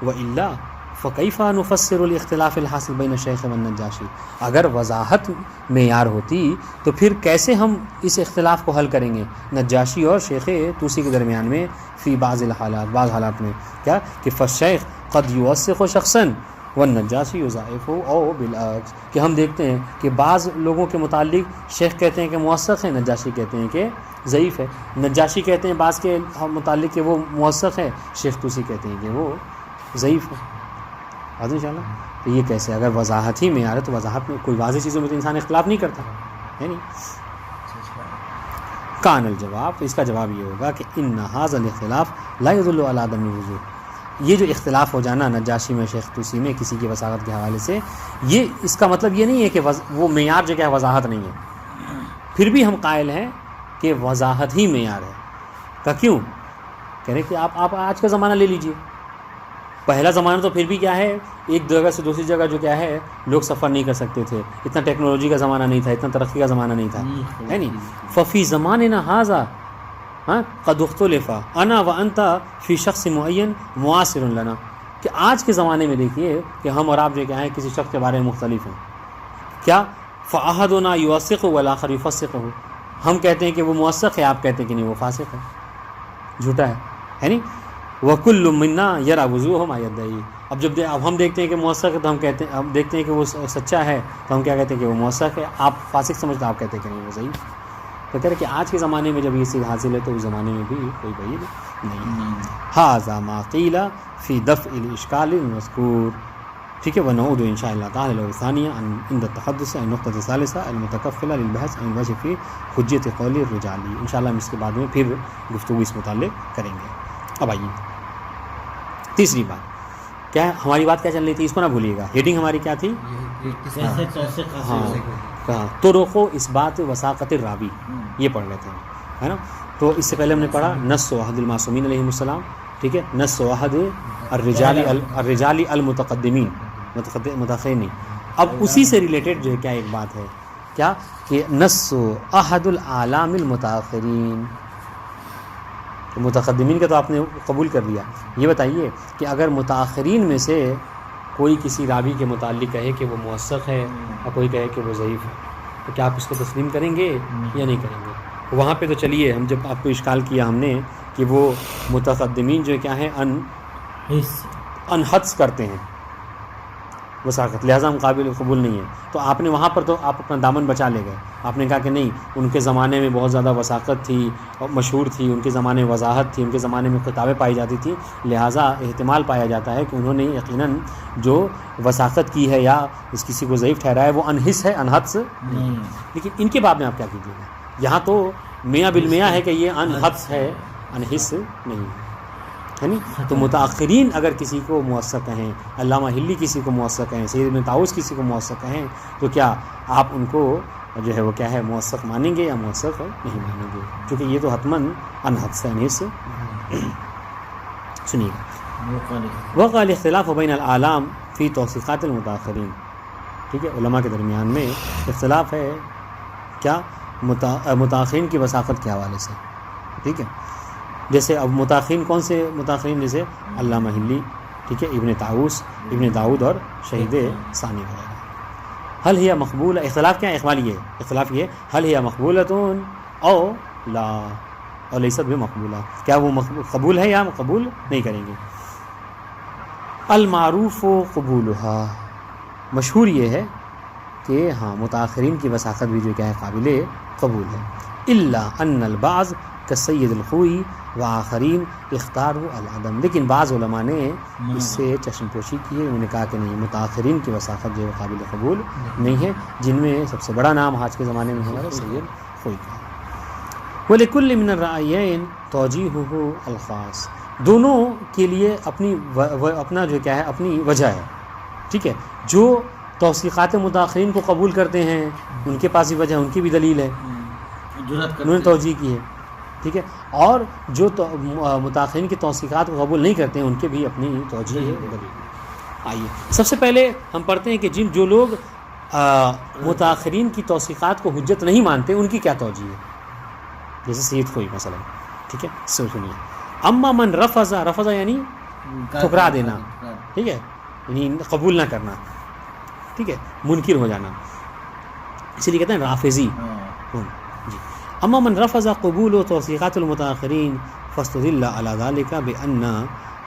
وَإِلَّا فَكَيْفَ نُفَسِّرُ الْاخْتِلَافِ الْحَاصِلِ بَيْنَ الشَّيْخِ وَالنَّجَّاشِ. اگر وضاحت معیار ہوتی تو پھر کیسے ہم اس اختلاف کو حل کریں گے نجاشی اور شیخ طوسی کے درمیان میں، فی بعض الحالات، بعض حالات میں کیا کہ فالشیخ قد یوثق شخصا والنجاشی یضاعف او بالعکس، کہ ہم دیکھتے ہیں کہ بعض لوگوں کے متعلق شیخ کہتے ہیں کہ موثق ہے، نجاشی کہتے ہیں کہ ضعیف ہے. نجاشی کہتے ہیں بعض کے متعلق کہ وہ موثق ہے، شیخ طوسی کہتے ہیں کہ وہ ضعیف ہے. آج انشاءاللہ. تو یہ کیسے؟ اگر وضاحت ہی معیار ہے تو وضاحت میں کوئی واضح چیزوں میں تو انسان اختلاف نہیں کرتا ہے نہیں. کان الجواب، اس کا جواب یہ ہوگا کہ ان ھذا الاختلاف لا يدل على عدم الوضوح. یہ جو اختلاف ہو جانا نجاشی میں، شیخ طوسی میں، کسی کی وثاقت کے حوالے سے، یہ اس کا مطلب یہ نہیں ہے کہ وہ معیار جو کیا وضاحت نہیں ہے. پھر بھی ہم قائل ہیں کہ وضاحت ہی معیار ہے. کا کیوں؟ کہہ رہے کہ آپ آج کا زمانہ لے لیجئے. پہلا زمانہ تو پھر بھی کیا ہے، ایک جگہ سے دوسری جگہ جو کیا ہے لوگ سفر نہیں کر سکتے تھے، اتنا ٹیکنالوجی کا زمانہ نہیں تھا، اتنا ترقی کا زمانہ نہیں تھا، ہے نہیں. ففی زماننا ھذا قد اختلف انا وانت فی شخص معین معاصر لنا. کہ آج کے زمانے میں دیکھیے کہ ہم اور آپ جو کیا ہیں کسی شخص کے بارے میں مختلف ہیں. کیا فاحدنا یوثق والآخر یفسق. ہم کہتے ہیں کہ وہ موثق ہے، آپ کہتے ہیں کہ نہیں وہ فاسق ہے، جھوٹا ہے نہیں. وَكُلُّ مِنَّا يَرَى وُضُوءَهُ مَا يَدَّعِي. اب ہم دیکھتے ہیں کہ موثق ہے تو ہم کہتے ہیں، ہم دیکھتے ہیں کہ وہ سچا ہے تو ہم کیا کہتے ہیں کہ وہ موثق ہے. آپ فاسق سمجھتے ہیں، آپ کہتے ہیں کہ نہیں وہ ضعیف. تو کہہ رہے کہ آج کے زمانے میں جب یہ چیز حاصل ہے تو اس زمانے میں بھی کوئی بعید نہیں ہے. ھذا ما قیل فی دفع الاشکال المذکور. ٹھیک ہے. ونعود ان شاء اللہ تعالی لو ثانیہ عند التحدث عن نقطة ثالثة المتکفلہ للبحث عن الوجہ فی حجیت قول الرجالی. ان شاء اللہ ہم اس کے بعد میں پھر گفتگو اس متعلق کریں گے. اب آئیے تیسری بات. کیا ہماری بات کیا چل رہی تھی؟ اس کو نہ بھولیے گا. ہیڈنگ ہماری کیا تھی؟ کیسے توثیق حاصل ہاں طرق و اثبات وثاقت الراوی، یہ پڑھ رہے تھے ہے نا. تو اس سے پہلے ہم نے پڑھا نص و عہد المعصومین علیہم السلام. ٹھیک ہے. نص و عہد الرجال المتقدمین متأخرین. اب اسی سے ریلیٹڈ جو ہے کیا ایک بات ہے کیا کہ نص و عہد الاعلام المتاخرین. متقدمین کا تو آپ نے قبول کر لیا. یہ بتائیے کہ اگر متاخرین میں سے کوئی کسی راوی کے متعلق کہے کہ وہ موثق ہے اور کوئی کہے کہ وہ ضعیف ہے تو کیا آپ اس کو تسلیم کریں گے یا نہیں کریں گے؟ وہاں پہ تو چلیے ہم جب آپ کو اشکال کیا ہم نے کہ وہ متقدمین جو کیا ہیں انحدس کرتے ہیں وثاقت، لہٰذا ہم قابل قبول نہیں ہیں. تو آپ نے وہاں پر تو آپ اپنا دامن بچا لے گئے. آپ نے کہا کہ نہیں، ان کے زمانے میں بہت زیادہ وثاقت تھی اور مشہور تھی، ان کے زمانے میں وضاحت تھی، ان کے زمانے میں کتابیں پائی جاتی تھیں، لہٰذا احتمال پایا جاتا ہے کہ انہوں نے یقیناً جو وثاقت کی ہے یا اس کسی کو ضعیف ٹھہرایا ہے وہ انحس ہے، انحدس نہیں. لیکن ان کے باب میں آپ کیا کیجیے گا؟ یہاں تو میاں بالمیاں ہے کہ یہ انحدس ہے، انحس نہیں ہے نہیں. تو متاخرین اگر کسی کو موثق کہیں، علامہ ہلی کسی کو موثق کہیں، سید ابن طاؤس کسی کو موثق کہیں، تو کیا آپ ان کو جو ہے وہ کیا ہے موثق مانیں گے یا موثق نہیں مانیں گے؟ کیونکہ یہ تو حتماً انحدس ہے، انحس. سنیے گا. وقع الاختلاف بین العالم فی توثیقات المتاخرین. ٹھیک ہے. علماء کے درمیان میں اختلاف ہے کیا متاخرین کی وثاقت کے حوالے سے. ٹھیک ہے. جیسے اب متاخرین کون سے متاخرین؟ جیسے علامہ ہلی، ٹھیک ہے، ابن طاؤس، ابن داؤد اور شہید ثانی وغیرہ. حل ہی مقبول، اختلاف کیا ہے؟ اختلاف یہ حل ہی مقبولتون او لا اور لیست بمقبولہ، کیا وہ قبول ہے یا قبول نہیں کریں گے؟ المعروف و قبولہا، مشہور یہ ہے کہ ہاں متاخرین کی وثاقت بھی جو کیا ہے قابل قبول ہے. الا ان البعض کسید الخوئی و آخرین اختاروا العدم. لیکن بعض علماء نے اس سے چشم پوشی کی ہے، انہوں نے کہا کہ نہیں، متاخرین کی وثاقت جو ہے قابل قبول نہیں ہے، جن میں سب سے بڑا نام آج کے زمانے میں ہمارا سید خوئی کا. وَلِكُلِّ مِنَ الرَّأْيَيْنِ تَوْجِيهُهُ الْخَاص. دونوں کے لیے اپنا جو کیا ہے اپنی وجہ ہے. ٹھیک ہے. جو توثیقات متاخرین کو قبول کرتے ہیں ان کے پاس بھی وجہ، ان کی بھی دلیل ہے، انہوں نے توجیہ کی ہے. ٹھیک ہے. اور جو متاخرین کی توثیقات کو قبول نہیں کرتے ہیں ان کے بھی اپنی توجیہ ہے، دلیل. آئیے سب سے پہلے ہم پڑھتے ہیں کہ جو لوگ متاخرین کی توثیقات کو حجت نہیں مانتے ان کی کیا توجیہ ہے. جیسے سید خوئی مثلا. ٹھیک ہے. سنیے. اما من رفض یعنی ٹھکرا دینا، ٹھیک ہے، یعنی قبول نہ کرنا، ٹھیک ہے، منکر ہو جانا، اسی لیے کہتے ہیں رافضی. جی. اما من رفض قبول و توثیقات المتاخرین فاستدل علی ذلک بان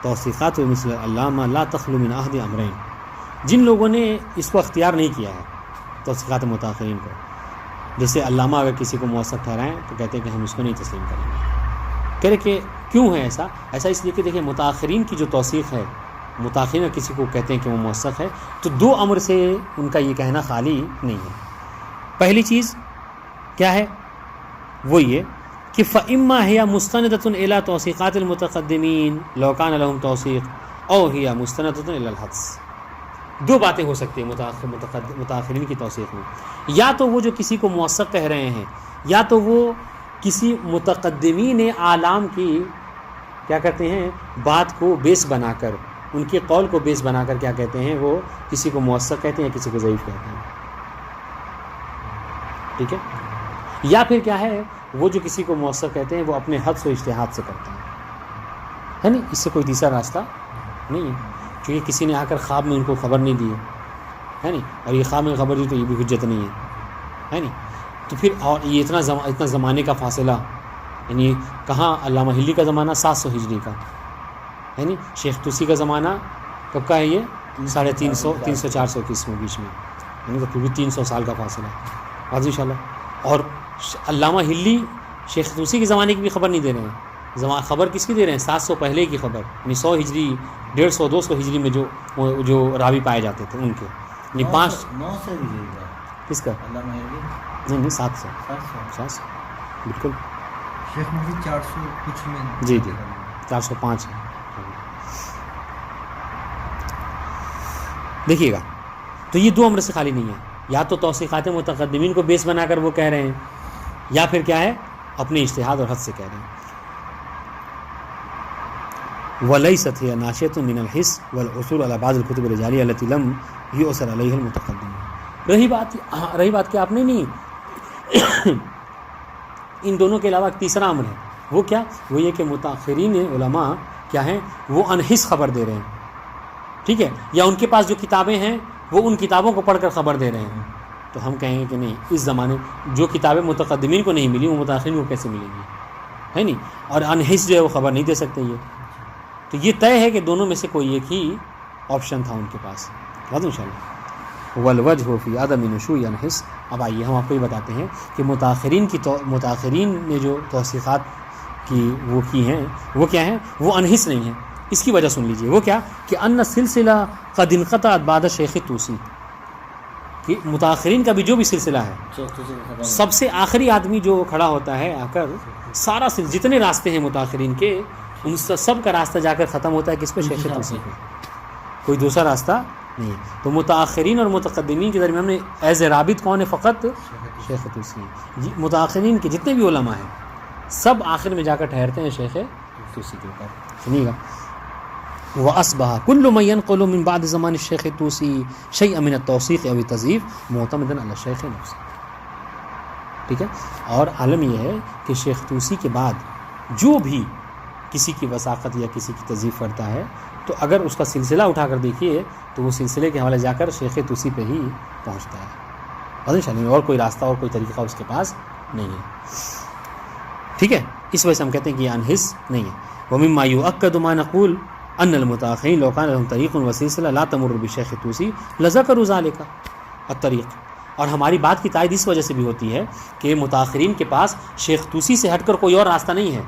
توثیقات مثل علامہ لا تخلو من احد امرین. جن لوگوں نے اس کو اختیار نہیں کیا ہے توثیقات متاخرین کو، جیسے علامہ اگر کسی کو موثق ٹھہرائیں تو کہتے ہیں کہ ہم اس کو نہیں تسلیم کریں گے. کہہ رہے کہ کیوں ہے ایسا اس لیے کہ دیکھیں متاخرین کی جو توثیق ہے، متاخرین کسی کو کہتے ہیں کہ وہ موثق ہے تو دو امر سے ان کا یہ کہنا خالی نہیں ہے. پہلی چیز کیا ہے؟ وہ یہ کہ فَإِمَّا هِيَ مُسْتَنِدَةٌ إِلَى تَوْثِيقَاتِ الْمُتَقَدِّمِينَ لَوْ كَانَ لَهُمْ تَوْثِيق أَوْ هِيَ مُسْتَنِدَةٌ إِلَى الْحَدْثِ. دو باتیں ہو سکتی ہیں متاخرین کی توثیق میں. یا تو وہ جو کسی کو موثق کہہ رہے ہیں، یا تو وہ کسی متقدمین اعلام کی کیا کرتے ہیں بات کو بیس بنا کر، ان کے قول کو بیس بنا کر کیا کہتے ہیں، وہ کسی کو موثق کہتے ہیں یا کسی کو ضعیف کہتے ہیں. ٹھیک ہے. یا پھر کیا ہے، وہ جو کسی کو موثق کہتے ہیں وہ اپنے حدس و اجتہاد سے کرتے ہیں، ہے نا. اس سے کوئی تیسرا راستہ نہیں ہے، کیونکہ کسی نے آ کر خواب میں ان کو خبر نہیں دی ہے نہیں، اور یہ خواب میں خبر دی تو یہ بھی حجت نہیں ہے نہیں. تو پھر اور یہ اتنا زمانے کا فاصلہ، یعنی کہاں علامہ ہلی کا زمانہ 700 ہجری کا ہے نہیں، شیخ طوسی کا زمانہ کب کا ہے؟ یہ 350 300-400 کے اس میں بیچ میں، یعنی تو پھر بھی 300 سال کا فاصلہ واضح ان شاء اللہ. اور علامہ ہلی شیخ طوسی کے زمانے کی بھی خبر نہیں دے رہے ہیں، خبر کس کی دے رہے ہیں؟ 700 پہلے کی خبر، یعنی 100 ہجری 150 200 ہجری میں جو راوی پائے جاتے تھے ان کے، یعنی 9 سے بھی زیادہ کس کا؟ علامہ حلی نہیں 700 700 بالکل شیخ مفید 400 کچھ میں جی 405 ہے. دیکھیے گا تو یہ 2 امر سے خالی نہیں ہے، یا تو توثیقات متقدمین کو بیس بنا کر وہ کہہ رہے ہیں، یا پھر کیا ہے اپنے اجتہاد اور حد سے کہہ رہے ہیں. وَلَيْسَتْ هِيَ نَاشِئَةٌ مِنَ الْحِسِّ وَالْعُثُورُ عَلَى بَعْضِ الْكُتُبِ الرِّجَالِيَّةِ الَّتِي لَمْ يُؤْثَرْ عَلَيْهَا الْمُتَقَدِّمُونَ. رہی بات کہ آپ نے نہیں ان دونوں کے علاوہ ایک تیسرا امر ہے، وہ کیا؟ وہ یہ کہ متاخرین علماء کیا ہیں، وہ انحس خبر دے رہے ہیں، ٹھیک ہے، یا ان کے پاس جو کتابیں ہیں وہ ان کتابوں کو پڑھ کر خبر دے رہے ہیں. تو ہم کہیں گے کہ نہیں، اس زمانے جو کتابیں متقدمین کو نہیں ملی وہ متاخرین کو کیسے ملیں گی، ہے نہیں، اور انحس جو ہے وہ خبر نہیں دے سکتے. یہ تو یہ طے ہے کہ دونوں میں سے کوئی ایک ہی آپشن تھا ان کے پاس. بات ان شاء اللہ. والوجہ فی عدم نشوء انحس. اب آئیے ہم آپ کو یہ بتاتے ہیں کہ متاخرین نے جو توثیقات کی وہ کی ہیں وہ کیا ہیں، وہ انحس نہیں ہیں. اس کی وجہ سن لیجئے، وہ کیا کہ ان سلسلہ قد انقطعت بعد شیخ طوسی، کہ متاخرین کا بھی جو بھی سلسلہ ہے سب سے آخری آدمی جو کھڑا ہوتا ہے آ کر سارا جتنے راستے ہیں متاخرین کے ان سب کا راستہ جا کر ختم ہوتا ہے کس پہ؟ شیخ طوسی پہ. کوئی دوسرا راستہ نہیں ہے. تو متاخرین اور متقدمین کے درمیان میں ایز اے رابط کون ہے؟ فقط شیخ طوسی. متاخرین کے جتنے بھی علماء ہیں سب آخر میں جا کر ٹھہرتے ہیں شیخ طوسی کے اوپر. سنیے گا وَأَصْبَحَ كُلُّ مَن يَنْقُلُ مِن بَعْدِ زَمَانِ الشَّيْخِ الطُّوسِي شَيْئًا مِنَ التَّوْثِيقِ أَوِ التَّضْعِيفِ مُعْتَمِدًا عَلَى الشَّيْخِ نَفْسِهِ. ٹھیک ہے، اور عالم یہ ہے کہ شیخ طوسی کے بعد جو بھی کسی کی وثاقت یا کسی کی تضعیف کرتا ہے تو اگر اس کا سلسلہ اٹھا کر دیکھیے تو وہ سلسلے کے حوالے جا کر شیخ طوسی پہ ہی پہنچتا ہے. اور کوئی راستہ اور کوئی طریقہ اس کے پاس نہیں ہے. ٹھیک ہے، اس وجہ سے ہم کہتے ہیں کہ یہ انحس نہیں ہے. وَمِمَّا يُؤَكَّدُ مَا نَقُولُ أَنَّ الْمُتَأَخِّرِينَ لَوْ كَانَ لَهُمْ طَرِيقٌ وَسِلْسِلَةٌ لَا تَمُرُّ بِشَيْخِ الطُّوسِي لَذَكَرُوا ذَلِكَ الطَّرِيقَ. اور ہماری بات کی تائید اس وجہ سے بھی ہوتی ہے کہ متاخرین کے پاس شیخ طوسی سے ہٹ کر کوئی اور راستہ نہیں ہے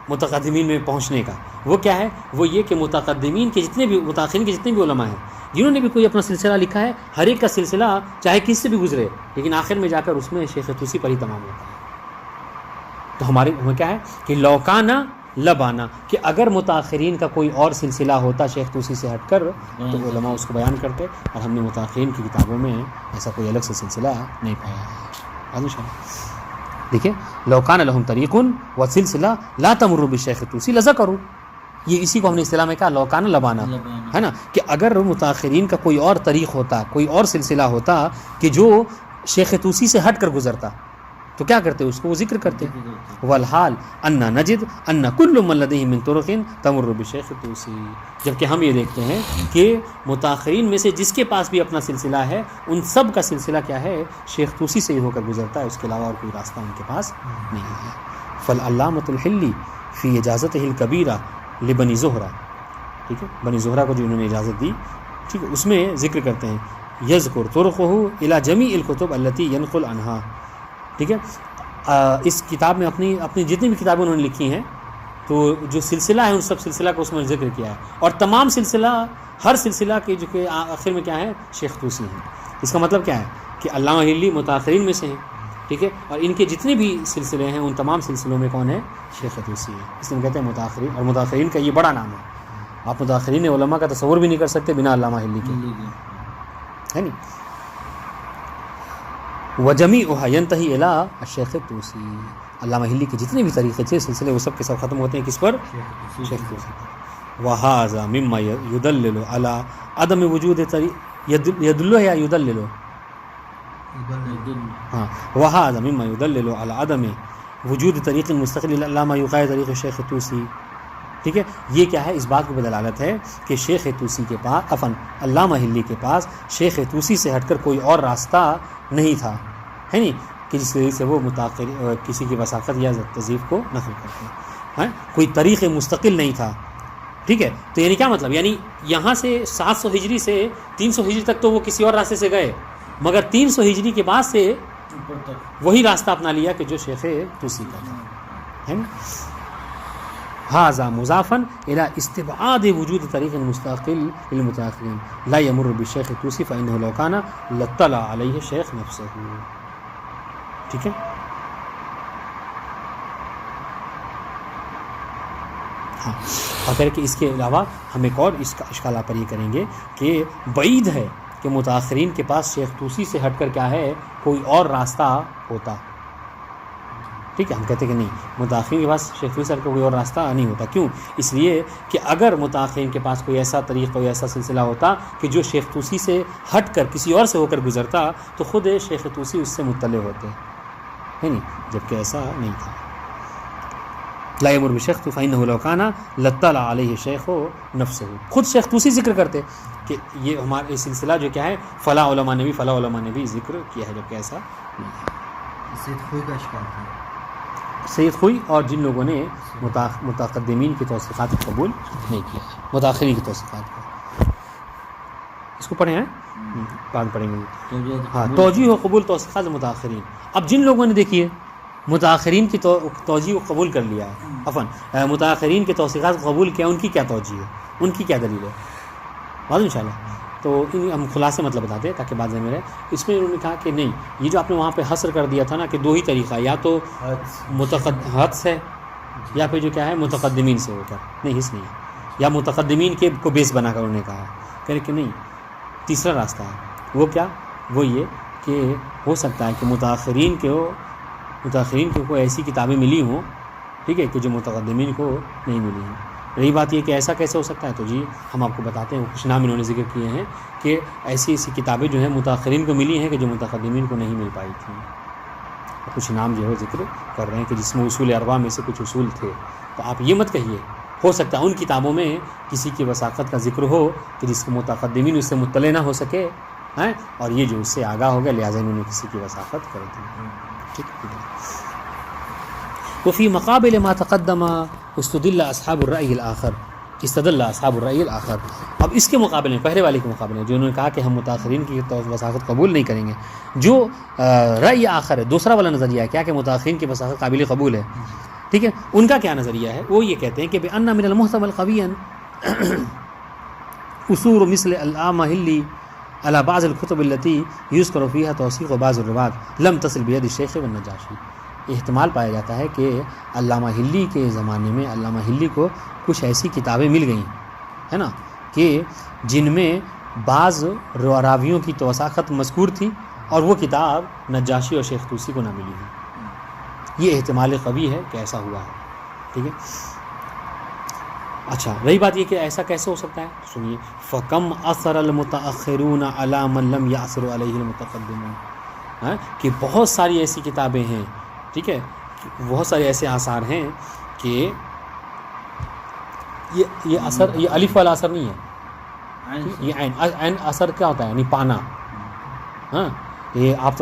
متقدمین میں پہنچنے کا. وہ کیا ہے؟ وہ یہ کہ متقدمین کے جتنے بھی متاخرین کے جتنے بھی علماء ہیں جنہوں نے بھی کوئی اپنا سلسلہ لکھا ہے، ہر ایک کا سلسلہ چاہے کس سے بھی گزرے لیکن آخر میں جا کر اس میں شیخ طوسی پر ہی تمام ہوتا ہے. تو ہمیں کیا ہے کہ لوکانا لبانا، کہ اگر متاخرین کا کوئی اور سلسلہ ہوتا شیخ طوسی سے ہٹ کر تو علماء اس کو بیان کرتے، اور ہم نے متاخرین کی کتابوں میں ایسا کوئی الگ سے سلسلہ نہیں پایا ہے. دیکھیں لوکان لہم طریق و سلسلہ لا تمر بشیخ طوسی لذکروا، یہ اسی کو ہم نے اصطلاح میں کہا لوکان لبانا، ہے نا، کہ اگر متاخرین کا کوئی اور طریق ہوتا، کوئی اور سلسلہ ہوتا کہ جو شیخ طوسی سے ہٹ کر گزرتا تو کیا کرتے؟ اس کو وہ ذکر کرتے. والحال ان نجد ان کل من لدیہ من طرق تمر بشیخ طوسی، جبکہ ہم یہ دیکھتے ہیں کہ متاخرین میں سے جس کے پاس بھی اپنا سلسلہ ہے ان سب کا سلسلہ کیا ہے؟ شیخ طوسی سے ہی ہو کر گزرتا ہے، اس کے علاوہ اور کوئی راستہ ان کے پاس نہیں ہے. فالعلامۃ الحلی فی اجازتہ الکبیرہ لبنی زہرہ، ٹھیک ہے، بنی زہرہ کو جو انہوں نے اجازت دی، ٹھیک ہے، اس میں ذکر کرتے ہیں یذکر طرقہ الی جمیع الکتب التی ینقل عنہا. ٹھیک ہے، اس کتاب میں اپنی جتنی بھی کتابیں انہوں نے لکھی ہیں تو جو سلسلہ ہے ان سب سلسلہ کو اس میں ذکر کیا ہے، اور تمام سلسلہ ہر سلسلہ کے جو کہ آخر میں کیا ہے؟ شیخ طوسی ہیں. اس کا مطلب کیا ہے کہ علامہ حلی متاخرین میں سے ہیں، ٹھیک ہے، اور ان کے جتنے بھی سلسلے ہیں ان تمام سلسلوں میں کون ہے؟ شیخ طوسی ہے. اس لیے ہم کہتے ہیں متاخرین، اور متاخرین کا یہ بڑا نام ہے. آپ متاخرین علماء کا تصور بھی نہیں کر سکتے بنا علامہ حلی کے، ہے نہیں. وجمیعها ينتهي الى الشیخ طوسی، علامہ حلی کے جتنے بھی طریقے تھے سلسلے وہ سب کے سب ختم ہوتے ہیں کس پر؟ شیخ طوسی پر. وهذا مما يدلل على عدم وجود يدل یا يدلل، ہاں، وهذا مما يدلل على عدم وجود طریق مستقل علامہ يقال طریق شیخ طوسی. ٹھیک ہے، یہ کیا ہے؟ اس بات کو بدلالت ہے کہ شیخ طوسی کے پاس علامہ حلی کے پاس شیخ طوسی سے ہٹ کر کوئی اور راستہ نہیں تھا، ہے نہیں، کہ جس وجہ سے وہ کسی کی وثاقت یا تضعیف کو نقل کرتے ہیں. کوئی طریق مستقل نہیں تھا. ٹھیک ہے، تو یعنی کیا مطلب؟ یعنی یہاں سے 700 ہجری سے 300 ہجری تک تو وہ کسی اور راستے سے گئے، مگر 300 ہجری کے بعد سے وہی راستہ اپنا لیا کہ جو شیخ طوسی کا تھا، ہے نا. هذا مضافا الى استبعاد وجود طریق مستقل للمتاخرین لا يمر بالشیخ الطوسی فانه لو كان لاطلع علیہ الشیخ نفسه. ٹھیک ہے. ہاں اور کہ اس کے علاوہ ہم ایک اور اس کا اشکال پر یہ کریں گے کہ بعید ہے کہ متاخرین کے پاس شیخ طوسی سے ہٹ کر کیا ہے کوئی اور راستہ ہوتا. ٹھیک ہے. ہم کہتے ہیں کہ نہیں, متاخرین کے پاس شیخ طوسی سے ہٹ کر کوئی اور راستہ نہیں ہوتا. کیوں؟ اس لیے کہ اگر متاخرین کے پاس کوئی ایسا طریق کوئی ایسا سلسلہ ہوتا کہ جو شیخ طوسی سے ہٹ کر کسی اور سے ہو کر گزرتا تو خود شیخ طوسی اس سے مطلع ہوتے, ہے نہیں, جبکہ ایسا نہیں تھا. لا یمر بالشیخ فإنه لو كان لاطلع علیہ الشیخ نفسه. خود شیخ طوسی ذکر کرتے کہ یہ ہمارا سلسلہ جو کیا ہے فلاں علماء نے بھی ذکر کیا ہے, جبکہ ایسا نہیں ہے. سید خوئی کا اشکال تھا. سید خوئی اور جن لوگوں نے متقدمین کی توثیقات کو قبول نہیں کیا, متاخرین کی توثیقات کو. اس کو پڑھیں ہیں, بعد پڑھیں گے. ہاں, توجیہ و قبول توثیقات متاخرین. اب جن لوگوں نے دیکھیے متاخرین کی توجیہ کو قبول کر لیا ہے, متاخرین کے توثیقات کو قبول کیا, ان کی کیا توجیہ ہے, ان کی کیا دلیل ہے, بات انشاءاللہ. تو ہم خلاصے مطلب بتاتے ہیں تاکہ بعد میں رہے. اس میں انہوں نے کہا کہ نہیں, یہ جو آپ نے وہاں پہ حصر کر دیا تھا نا کہ دو ہی طریقہ, یا تو حدس ہے یا پھر جو کیا ہے متقدمین سے ہو کر, نہیں حص نہیں, یا متقدمین کے کو بیس بنا کر انہوں نے کہا. کہہ کہ نہیں, تیسرا راستہ ہے. وہ کیا؟ وہ یہ کہ ہو سکتا ہے کہ متاخرین کو کوئی ایسی کتابیں ملی ہوں, ٹھیک ہے, کہ جو متقدمین کو نہیں ملی ہیں. رہی بات یہ کہ ایسا کیسے ہو سکتا ہے, تو جی ہم آپ کو بتاتے ہیں. کچھ نام انہوں نے ذکر کیے ہیں کہ ایسی کتابیں جو ہیں متاخرین کو ملی ہیں کہ جو متقدمین کو نہیں مل پائی تھیں. کچھ نام جو ہے ذکر کر رہے ہیں کہ جس میں اصول اربعہ میں سے کچھ اصول تھے. تو آپ یہ مت کہیے, ہو سکتا ہے ان کتابوں میں کسی کی وثاقت کا ذکر ہو کہ جس کو متقدمین اس سے مطلع نہ ہو سکے ہیں, اور یہ جو اس سے آگاہ ہو گیا لہٰذا انہوں نے کسی کی وثاقت کر دی. ٹھیک ہے. وفي مقابل ما تقدم استدل اصحاب الرأي الآخر. اب اس کے مقابلے میں, پہلے والے کے مقابلے میں جو انہوں نے کہا کہ ہم متاخرین کی وثاقت قبول نہیں کریں گے, جو رأی آخر ہے, دوسرا والا نظریہ ہے کیا کہ متاخرین کی وثاقت قابل قبول ہے. ٹھیک ہے. ان کا کیا نظریہ ہے؟ وہ یہ کہتے ہیں کہ بأن من المحتمل قويا اصول مثل الآمہلی على بعض الكتب التي يذكر فيها توثيق بعض الروات لم تصل بيد الشیخ والنجاشی. احتمال پایا جاتا ہے کہ علامہ ہلی کے زمانے میں علامہ ہلی کو کچھ ایسی کتابیں مل گئیں, ہے نا, کہ جن میں بعض راویوں کی توثیقات مذکور تھی اور وہ کتاب نجاشی اور شیخ طوسی کو نہ ملی ہے. یہ احتمال قوی ہے کہ ایسا ہوا ہے. ٹھیک ہے. اچھا, رہی بات یہ کہ ایسا کیسے ہو سکتا ہے, سنیے. فَكَمْ أَثَرَ الْمُتَأَخِّرُونَ عَلَى مَنْ لَمْ يَأْثِرُ عَلَيْهِ الْمُتَقَدِّمُونَ, کہ بہت ساری ایسی کتابیں ہیں, ٹھیک ہے, بہت سارے ایسے آثار ہیں کہ یہ اثر, یہ الف والا اثر نہیں ہے, یہ عین اثر کیا ہوتا ہے, یعنی پانا. ہاں, یہ آپ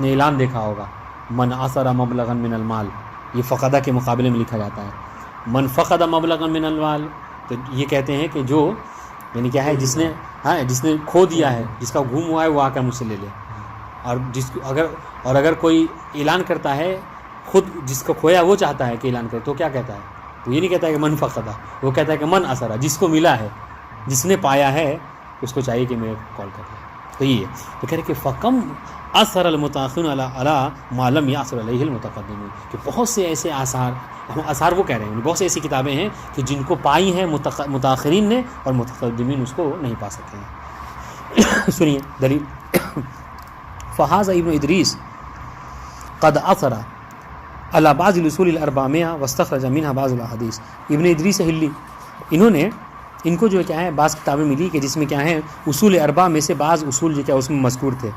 نے اعلان دیکھا ہوگا, من اثر مبلغا من المال, یہ فقدہ کے مقابلے میں لکھا جاتا ہے. من فقد مبلغا من المال, تو یہ کہتے ہیں کہ جو یعنی کیا ہے, جس نے کھو دیا ہے, جس کا گم ہوا ہے وہ آ کر مجھ سے لے لے. اور اگر کوئی اعلان کرتا ہے, خود جس کو کھویا وہ چاہتا ہے کہ اعلان کرے, تو کیا کہتا ہے؟ وہ یہ نہیں کہتا ہے کہ من فقدہ, وہ کہتا ہے کہ من اثرا, جس کو ملا ہے, جس نے پایا ہے, اس کو چاہیے کہ میں کال کر لیں. تو یہ ہے. تو کہہ رہے کہ فکم اثر المتاخرون علی ما لم یاثر علیہ المتقدمون, کہ بہت سے ایسے آثار وہ کہہ رہے ہیں, بہت سی ایسی کتابیں ہیں کہ جن کو پائی ہیں متاخرین نے اور متقدمین اس کو نہیں پا سکے ہیں. سنیے دلیل. فهذا ابن ادریس قد اثر على بعض الاصول الاربعمائہ واستخرج منها بعض الاحادیث. ابن ادریس ہلی, ان کو جو کیا ہے بعض کتابیں ملی کہ جس میں کیا ہے اصول اربعہ میں سے بعض اصول جو کیا اس میں مذکور تھے.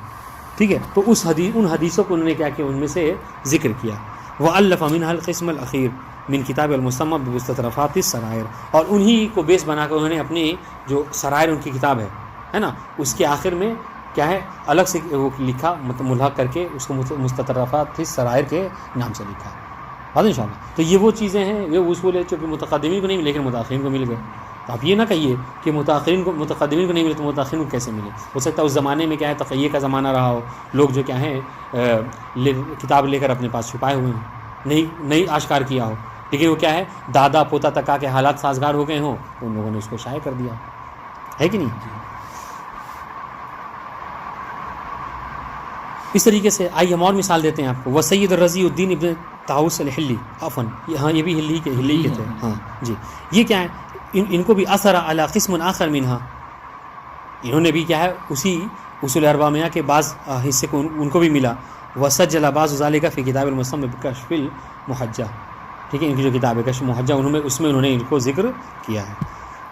ٹھیک ہے. تو ان حدیثوں کو انہوں نے کیا کیا, ان میں سے ذکر کیا. وَأَلَّفَ مِنْهَا الْقِسْمَ الْأَخِيرِ من کتاب المسمى بمستطرفات السرائر, اور انہی کو بیس بنا کر انہوں نے اپنی جو سرائر ان کی کتاب ہے نا, اس کے آخر میں کیا ہے الگ سے وہ لکھا, ملحق کر کے اس کو مستطرفات السرائر کے نام سے لکھا. بات انشاءاللہ. تو یہ وہ چیزیں ہیں, یہ اصول ہے جو کہ متقدمین کو نہیں ملے لیکن متاخرین کو مل گئے. تو آپ یہ نہ کہیے کہ متقدمین کو نہیں ملے تو متاخرین کو کیسے ملے. ہو سکتا ہے اس زمانے میں کیا ہے تقیہ کا زمانہ رہا ہو, لوگ جو کیا ہے کتاب لے کر اپنے پاس چھپائے ہوئے ہیں, نہیں آشکار کیا ہو, لیکن وہ کیا ہے دادا پوتا تک آ کے حالات سازگار ہو گئے ہوں تو ان لوگوں نے اس کو شائع کر دیا ہے کہ نہیں. اس طریقے سے آئیے ہم اور مثال دیتے ہیں آپ کو. وسید رضی الدین ابن طاؤس الحلی عفواً ہاں یہ بھی ہلی کے تھے ہاں جی. یہ کیا ہے ان کو بھی اثر علی قسم آخر منہا, انہوں نے بھی کیا ہے اسی اصول اربعہ میں کے بعض حصے کو ان کو بھی ملا. وسجل بعض ذالک فی کتاب المسمى بکشف المحجہ, ٹھیک ہے ان کی جو کتاب ہے کشف محجہ اس میں انہوں نے ان کو ذکر کیا ہے.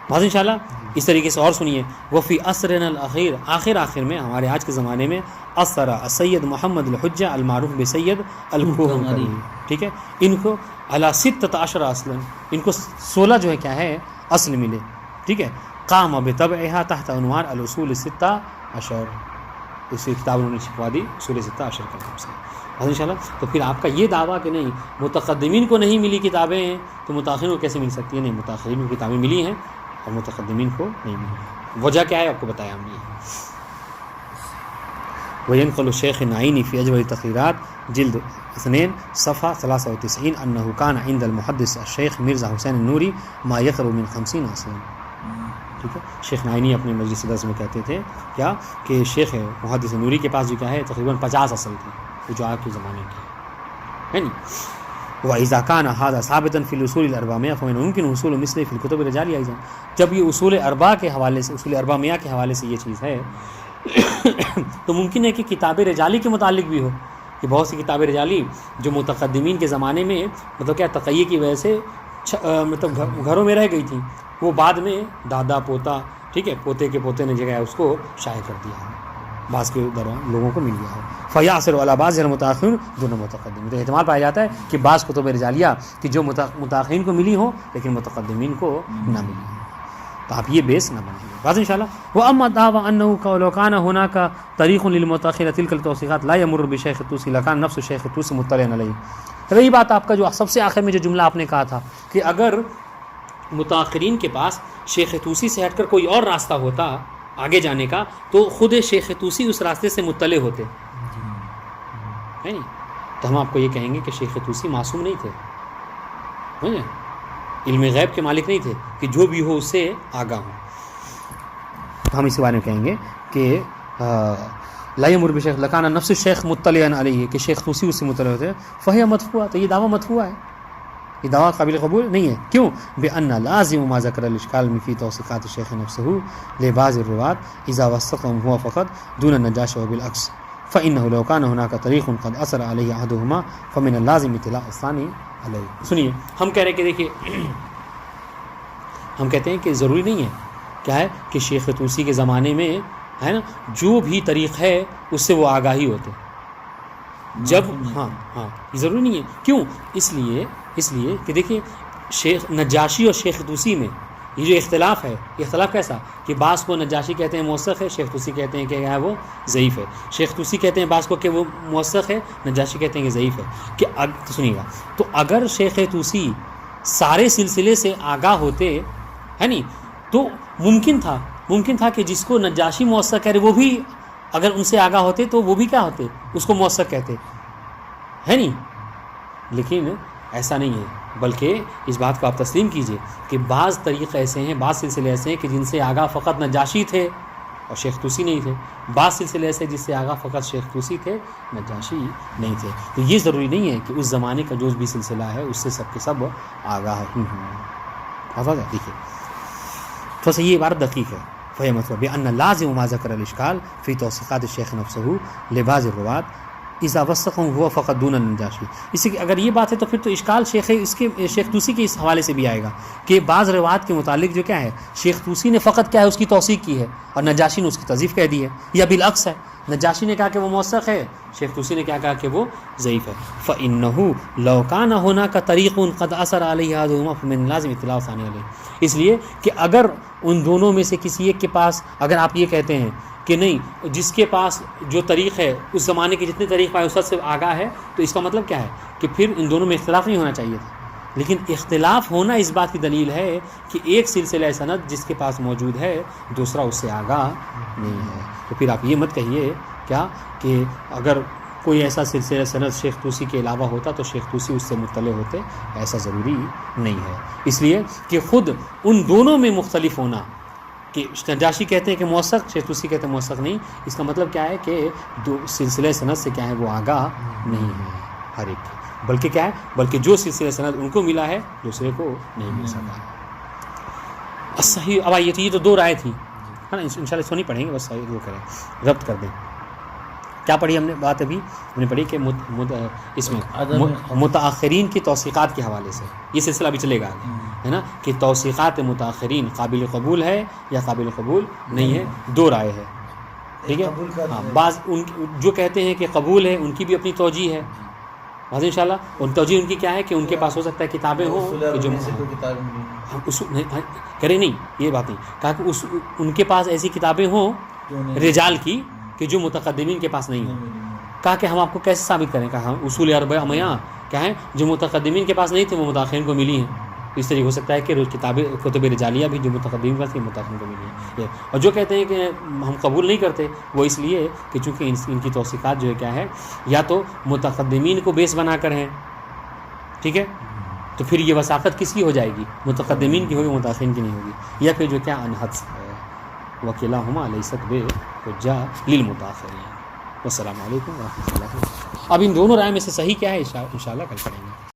بات انشاءاللہ اس طریقے سے اور سنیے. وفی عصرنا الاخیر, آخر میں ہمارے آج کے زمانے میں اثر السید محمد الحجہ المعروف بسید الکوہنی, ٹھیک ہے ان کو علی 16 اصلا, ان کو 16 جو ہے کیا ہے اصل ملے, ٹھیک ہے. قام بطبعها تحت عنوان الاصول 16, اسی کتاب انہوں نے چھپوا دی اصول 16 کے نام سے. انشاءاللہ تو پھر آپ کا یہ دعویٰ کہ نہیں متقدمین کو نہیں ملی کتابیں ہیں تو متاخرین کو کیسے مل سکتی ہیں؟ نہیں, متاخرین کو کتابیں ملی ہیں اور متقدمین کو نہیں ملی. وجہ کیا ہے آپ کو بتایا ہم نے. وینقل الشیخ نعینی فی اجوبہ التقریرات جلد 2 صفحہ 93 انہ کان عند المحدث الشیخ مرزا حسین النوری ما یقرب من 50 اصلا, ٹھیک ہے. شیخ نعینی اپنے مجلس درس میں کہتے تھے کیا کہ شیخ محدث نوری کے پاس جو کیا ہے تقریباً 50 اصل تھے جو آپ کے زمانے کے ہے نہیں. وَإِذَا كَانَ هَذَا ثَابِتًا فِي الْأُصُولِ الْأَرْبَعِمِيَّةِ فَمِنْ مُمْكِنُ حُصُولُ مِثْلِهِ فِي الْكُتُبِ الرِّجَالِ أَيْضًا. جب یہ اصول اربعہ کے حوالے سے اصول اربعہ میاں کے حوالے سے یہ چیز ہے تو ممکن ہے کہ کتاب رجالی کے متعلق بھی ہو کہ بہت سی کتاب رجالی جو متقدمین کے زمانے میں مطلب کیا تقیہ کی وجہ سے مطلب گھروں میں رہ گئی تھیں, وہ بعد میں دادا پوتا, ٹھیک ہے, پوتے کے پوتے نے جگہ اس کو شائع کر دیا ہے, بعض کے دوران لوگوں کو مل گیا ہے. فیاثر علی بعض المتاخرین دون متقدمین, تو احتمال پایا جاتا ہے کہ بعض کتب رجالیہ کہ جو متاخرین کو ملی ہوں لیکن متقدمین کو نہ ملی ہوں, تو آپ یہ بیس نہ بنائیے. بات انشاءاللہ. واما دعوى انه لو كان هناك طريق للمتاخر تلك التوثيقات لا يمر بشيخ الطوسي لكان نفس الشيخ الطوسي مطلعا عليه. رہی بات آپ کا جو سب سے آخر میں جو جملہ آپ نے کہا تھا کہ اگر متاخرین کے پاس شیخ طوسی سے ہٹ کر کوئی اور راستہ ہوتا آگے جانے کا تو خود شیخ طوسی اس راستے سے مطلع ہوتے ہے نہیں. تو ہم آپ کو یہ کہیں گے کہ شیخ طوسی معصوم نہیں تھے, علم غیب کے مالک نہیں تھے کہ جو بھی ہو اس سے آگاہ ہوں. تو ہم اسی بارے میں کہیں گے کہ لا یمر بشیخ لکان نفس الشیخ مطلعا علیہ, کہ شیخ طوسی اس سے مطلع ہوتے ہیں. فہی مدفوع, تو یہ دعویٰ مدفوع ہے, یہ دعویٰ قابل قبول نہیں ہے. کیوں؟ بأن لازم ما ذکر الاشکال فی توثیقات الشیخ نفسه لبعض الروات اذا وثقهم هو فقط دون النجاشی وبالعکس فإنه لو كان هناك طریق قد اثر علیہ احدهما فمن اللازم اطلاع الثانی علیہ. سنیے ہم کہہ رہے کہ دیکھیے ہم کہتے ہیں کہ ضروری نہیں ہے کیا ہے کہ شیخ طوسی کے زمانے میں ہے نا جو بھی طریق ہے اس سے وہ آگاہی ہوتے جب ہاں یہ ضروری نہیں ہے. کیوں؟ اس لیے کہ دیکھیے شیخ نجاشی اور شیخ طوسی میں یہ جو اختلاف ہے, یہ اختلاف کیسا کہ بعض کو نجاشی کہتے ہیں موثق ہے, شیخ طوسی کہتے ہیں کہ کیا ہے وہ ضعیف ہے. شیخ طوسی کہتے ہیں بعض کو کہ وہ موثق ہے, نجاشی کہتے ہیں کہ ضعیف ہے. کہ سنیے گا, تو اگر شیخ طوسی سارے سلسلے سے آگاہ ہوتے ہے نہیں تو ممکن تھا کہ جس کو نجاشی موثق ہے وہ بھی اگر ان سے آگاہ ہوتے تو وہ بھی کیا ہوتے, اس کو موثق کہتے ہے نہیں. لیکن ایسا نہیں ہے, بلکہ اس بات کو آپ تسلیم کیجئے کہ بعض طریقے ایسے ہیں, بعض سلسلے ایسے ہیں کہ جن سے آگاہ فقط نجاشی تھے اور شیخ طوسی نہیں تھے. بعض سلسلے ایسے جس سے آگاہ فقط شیخ طوسی تھے, نجاشی نہیں تھے. تو یہ ضروری نہیں ہے کہ اس زمانے کا جو بھی سلسلہ ہے اس سے سب کے سب آگاہ ہی ہوں. دیکھیے تھوڑا سا یہ عبارت دقیق ہے. فہم مطلب بأن لازم ما ذکر الاشکال فی توثیقات الشیخ نفسه لبعض الروات اذا وثقهم هو فقط دون النجاشی. اسی کی اگر یہ بات ہے تو پھر تو اشکال شیخ طوسی کے اس حوالے سے بھی آئے گا کہ بعض روایات کے متعلق جو کیا ہے شیخ طوسی نے فقط کیا ہے اس کی توثیق کی ہے اور نجاشی نے اس کی تضعیف کہہ دی ہے, یا بالعکس ہے, نجاشی نے کہا کہ وہ موثق ہے, شیخ طوسی نے کیا کہا کہ وہ ضعیف ہے. فإنه لو كان هناك طریق قد اثر علیہ احدهما فمن لازم اطلاع ثانی علیہ. اس لیے کہ اگر ان دونوں میں سے کسی ایک کے پاس اگر آپ یہ کہتے ہیں کہ نہیں جس کے پاس جو طریق ہے اس زمانے کے جتنے طریق پائے اس سے آگاہ ہے, تو اس کا مطلب کیا ہے کہ پھر ان دونوں میں اختلاف نہیں ہونا چاہیے تھا. لیکن اختلاف ہونا اس بات کی دلیل ہے کہ ایک سلسلہ سند جس کے پاس موجود ہے دوسرا اس سے آگاہ نہیں ہے. تو پھر آپ یہ مت کہیے کیا کہ اگر کوئی ایسا سلسلہ سند شیخ طوسی کے علاوہ ہوتا تو شیخ طوسی اس سے مطلع ہوتے، ایسا ضروری نہیں ہے، اس لیے کہ خود ان دونوں میں مختلف ہونا، کہ نجاشی کہتے ہیں کہ موثق، شیخ طوسی کہتے ہیں موثق نہیں، اس کا مطلب کیا ہے کہ دو سلسلہ سند سے کیا ہے وہ آگاہ نہیں ہے ہر ایک کی، بلکہ کیا ہے، بلکہ جو سلسلہ سند ان کو ملا ہے دوسرے کو نہیں مل سکا۔ صحیح، اب آئیے، یہ تو دو رائے تھیں، ہے نا، انشاءاللہ سونی پڑھیں گے، بس وہ کریں، ربط کر دیں۔ کیا پڑھی ہم نے بات ابھی؟ ہم نے پڑھی کہ اس میں متاخرین کی توثیقات کے حوالے سے یہ سلسلہ بھی چلے گا آگے، ہے نا، کہ توثیقات متاخرین قابل قبول ہے یا قابل قبول نہیں ہے، دو رائے ہے، ٹھیک ہے۔ ہاں، بعض ان جو کہتے ہیں کہ قبول ہے ان کی بھی اپنی توجیہ ہے، ان شاء اللہ ان توجیہ ان کی کیا ہے کہ ان کے پاس ہو سکتا ہے کتابیں ہوں کہ جو کرے نہیں، یہ بات نہیں کہا کہ ان کے پاس ایسی کتابیں ہوں رجال کی کہ جو متقدمین کے پاس نہیں ہیں، کہا کہ ہم آپ کو کیسے ثابت کریں، کہا ہم اصول اربعہ میاں کیا ہیں جو متقدمین کے پاس نہیں تھے وہ متاخرین کو ملی ہیں، اس طریقے ہو سکتا ہے کہ کتابیں کتب رجالیہ بھی جو متقدمین کے پاس متاخرین کو ملی ہیں، اور جو کہتے ہیں کہ ہم قبول نہیں کرتے وہ اس لیے کہ چونکہ ان کی توثیقات جو ہے کیا ہے یا تو متقدمین کو بیس بنا کر ہیں، ٹھیک ہے، تو پھر یہ وثاقت کس کی ہو جائے گی، متقدمین کی ہوگی، متاخرین کی نہیں ہوگی، یا پھر جو کیا انحد وکلاہما لیست بحجہ للمتاخرین۔ والسلام علیکم ورحمۃ اللہ۔ اب ان دونوں رائے میں سے صحیح کیا ہے انشاءاللہ کل پڑھیں گے۔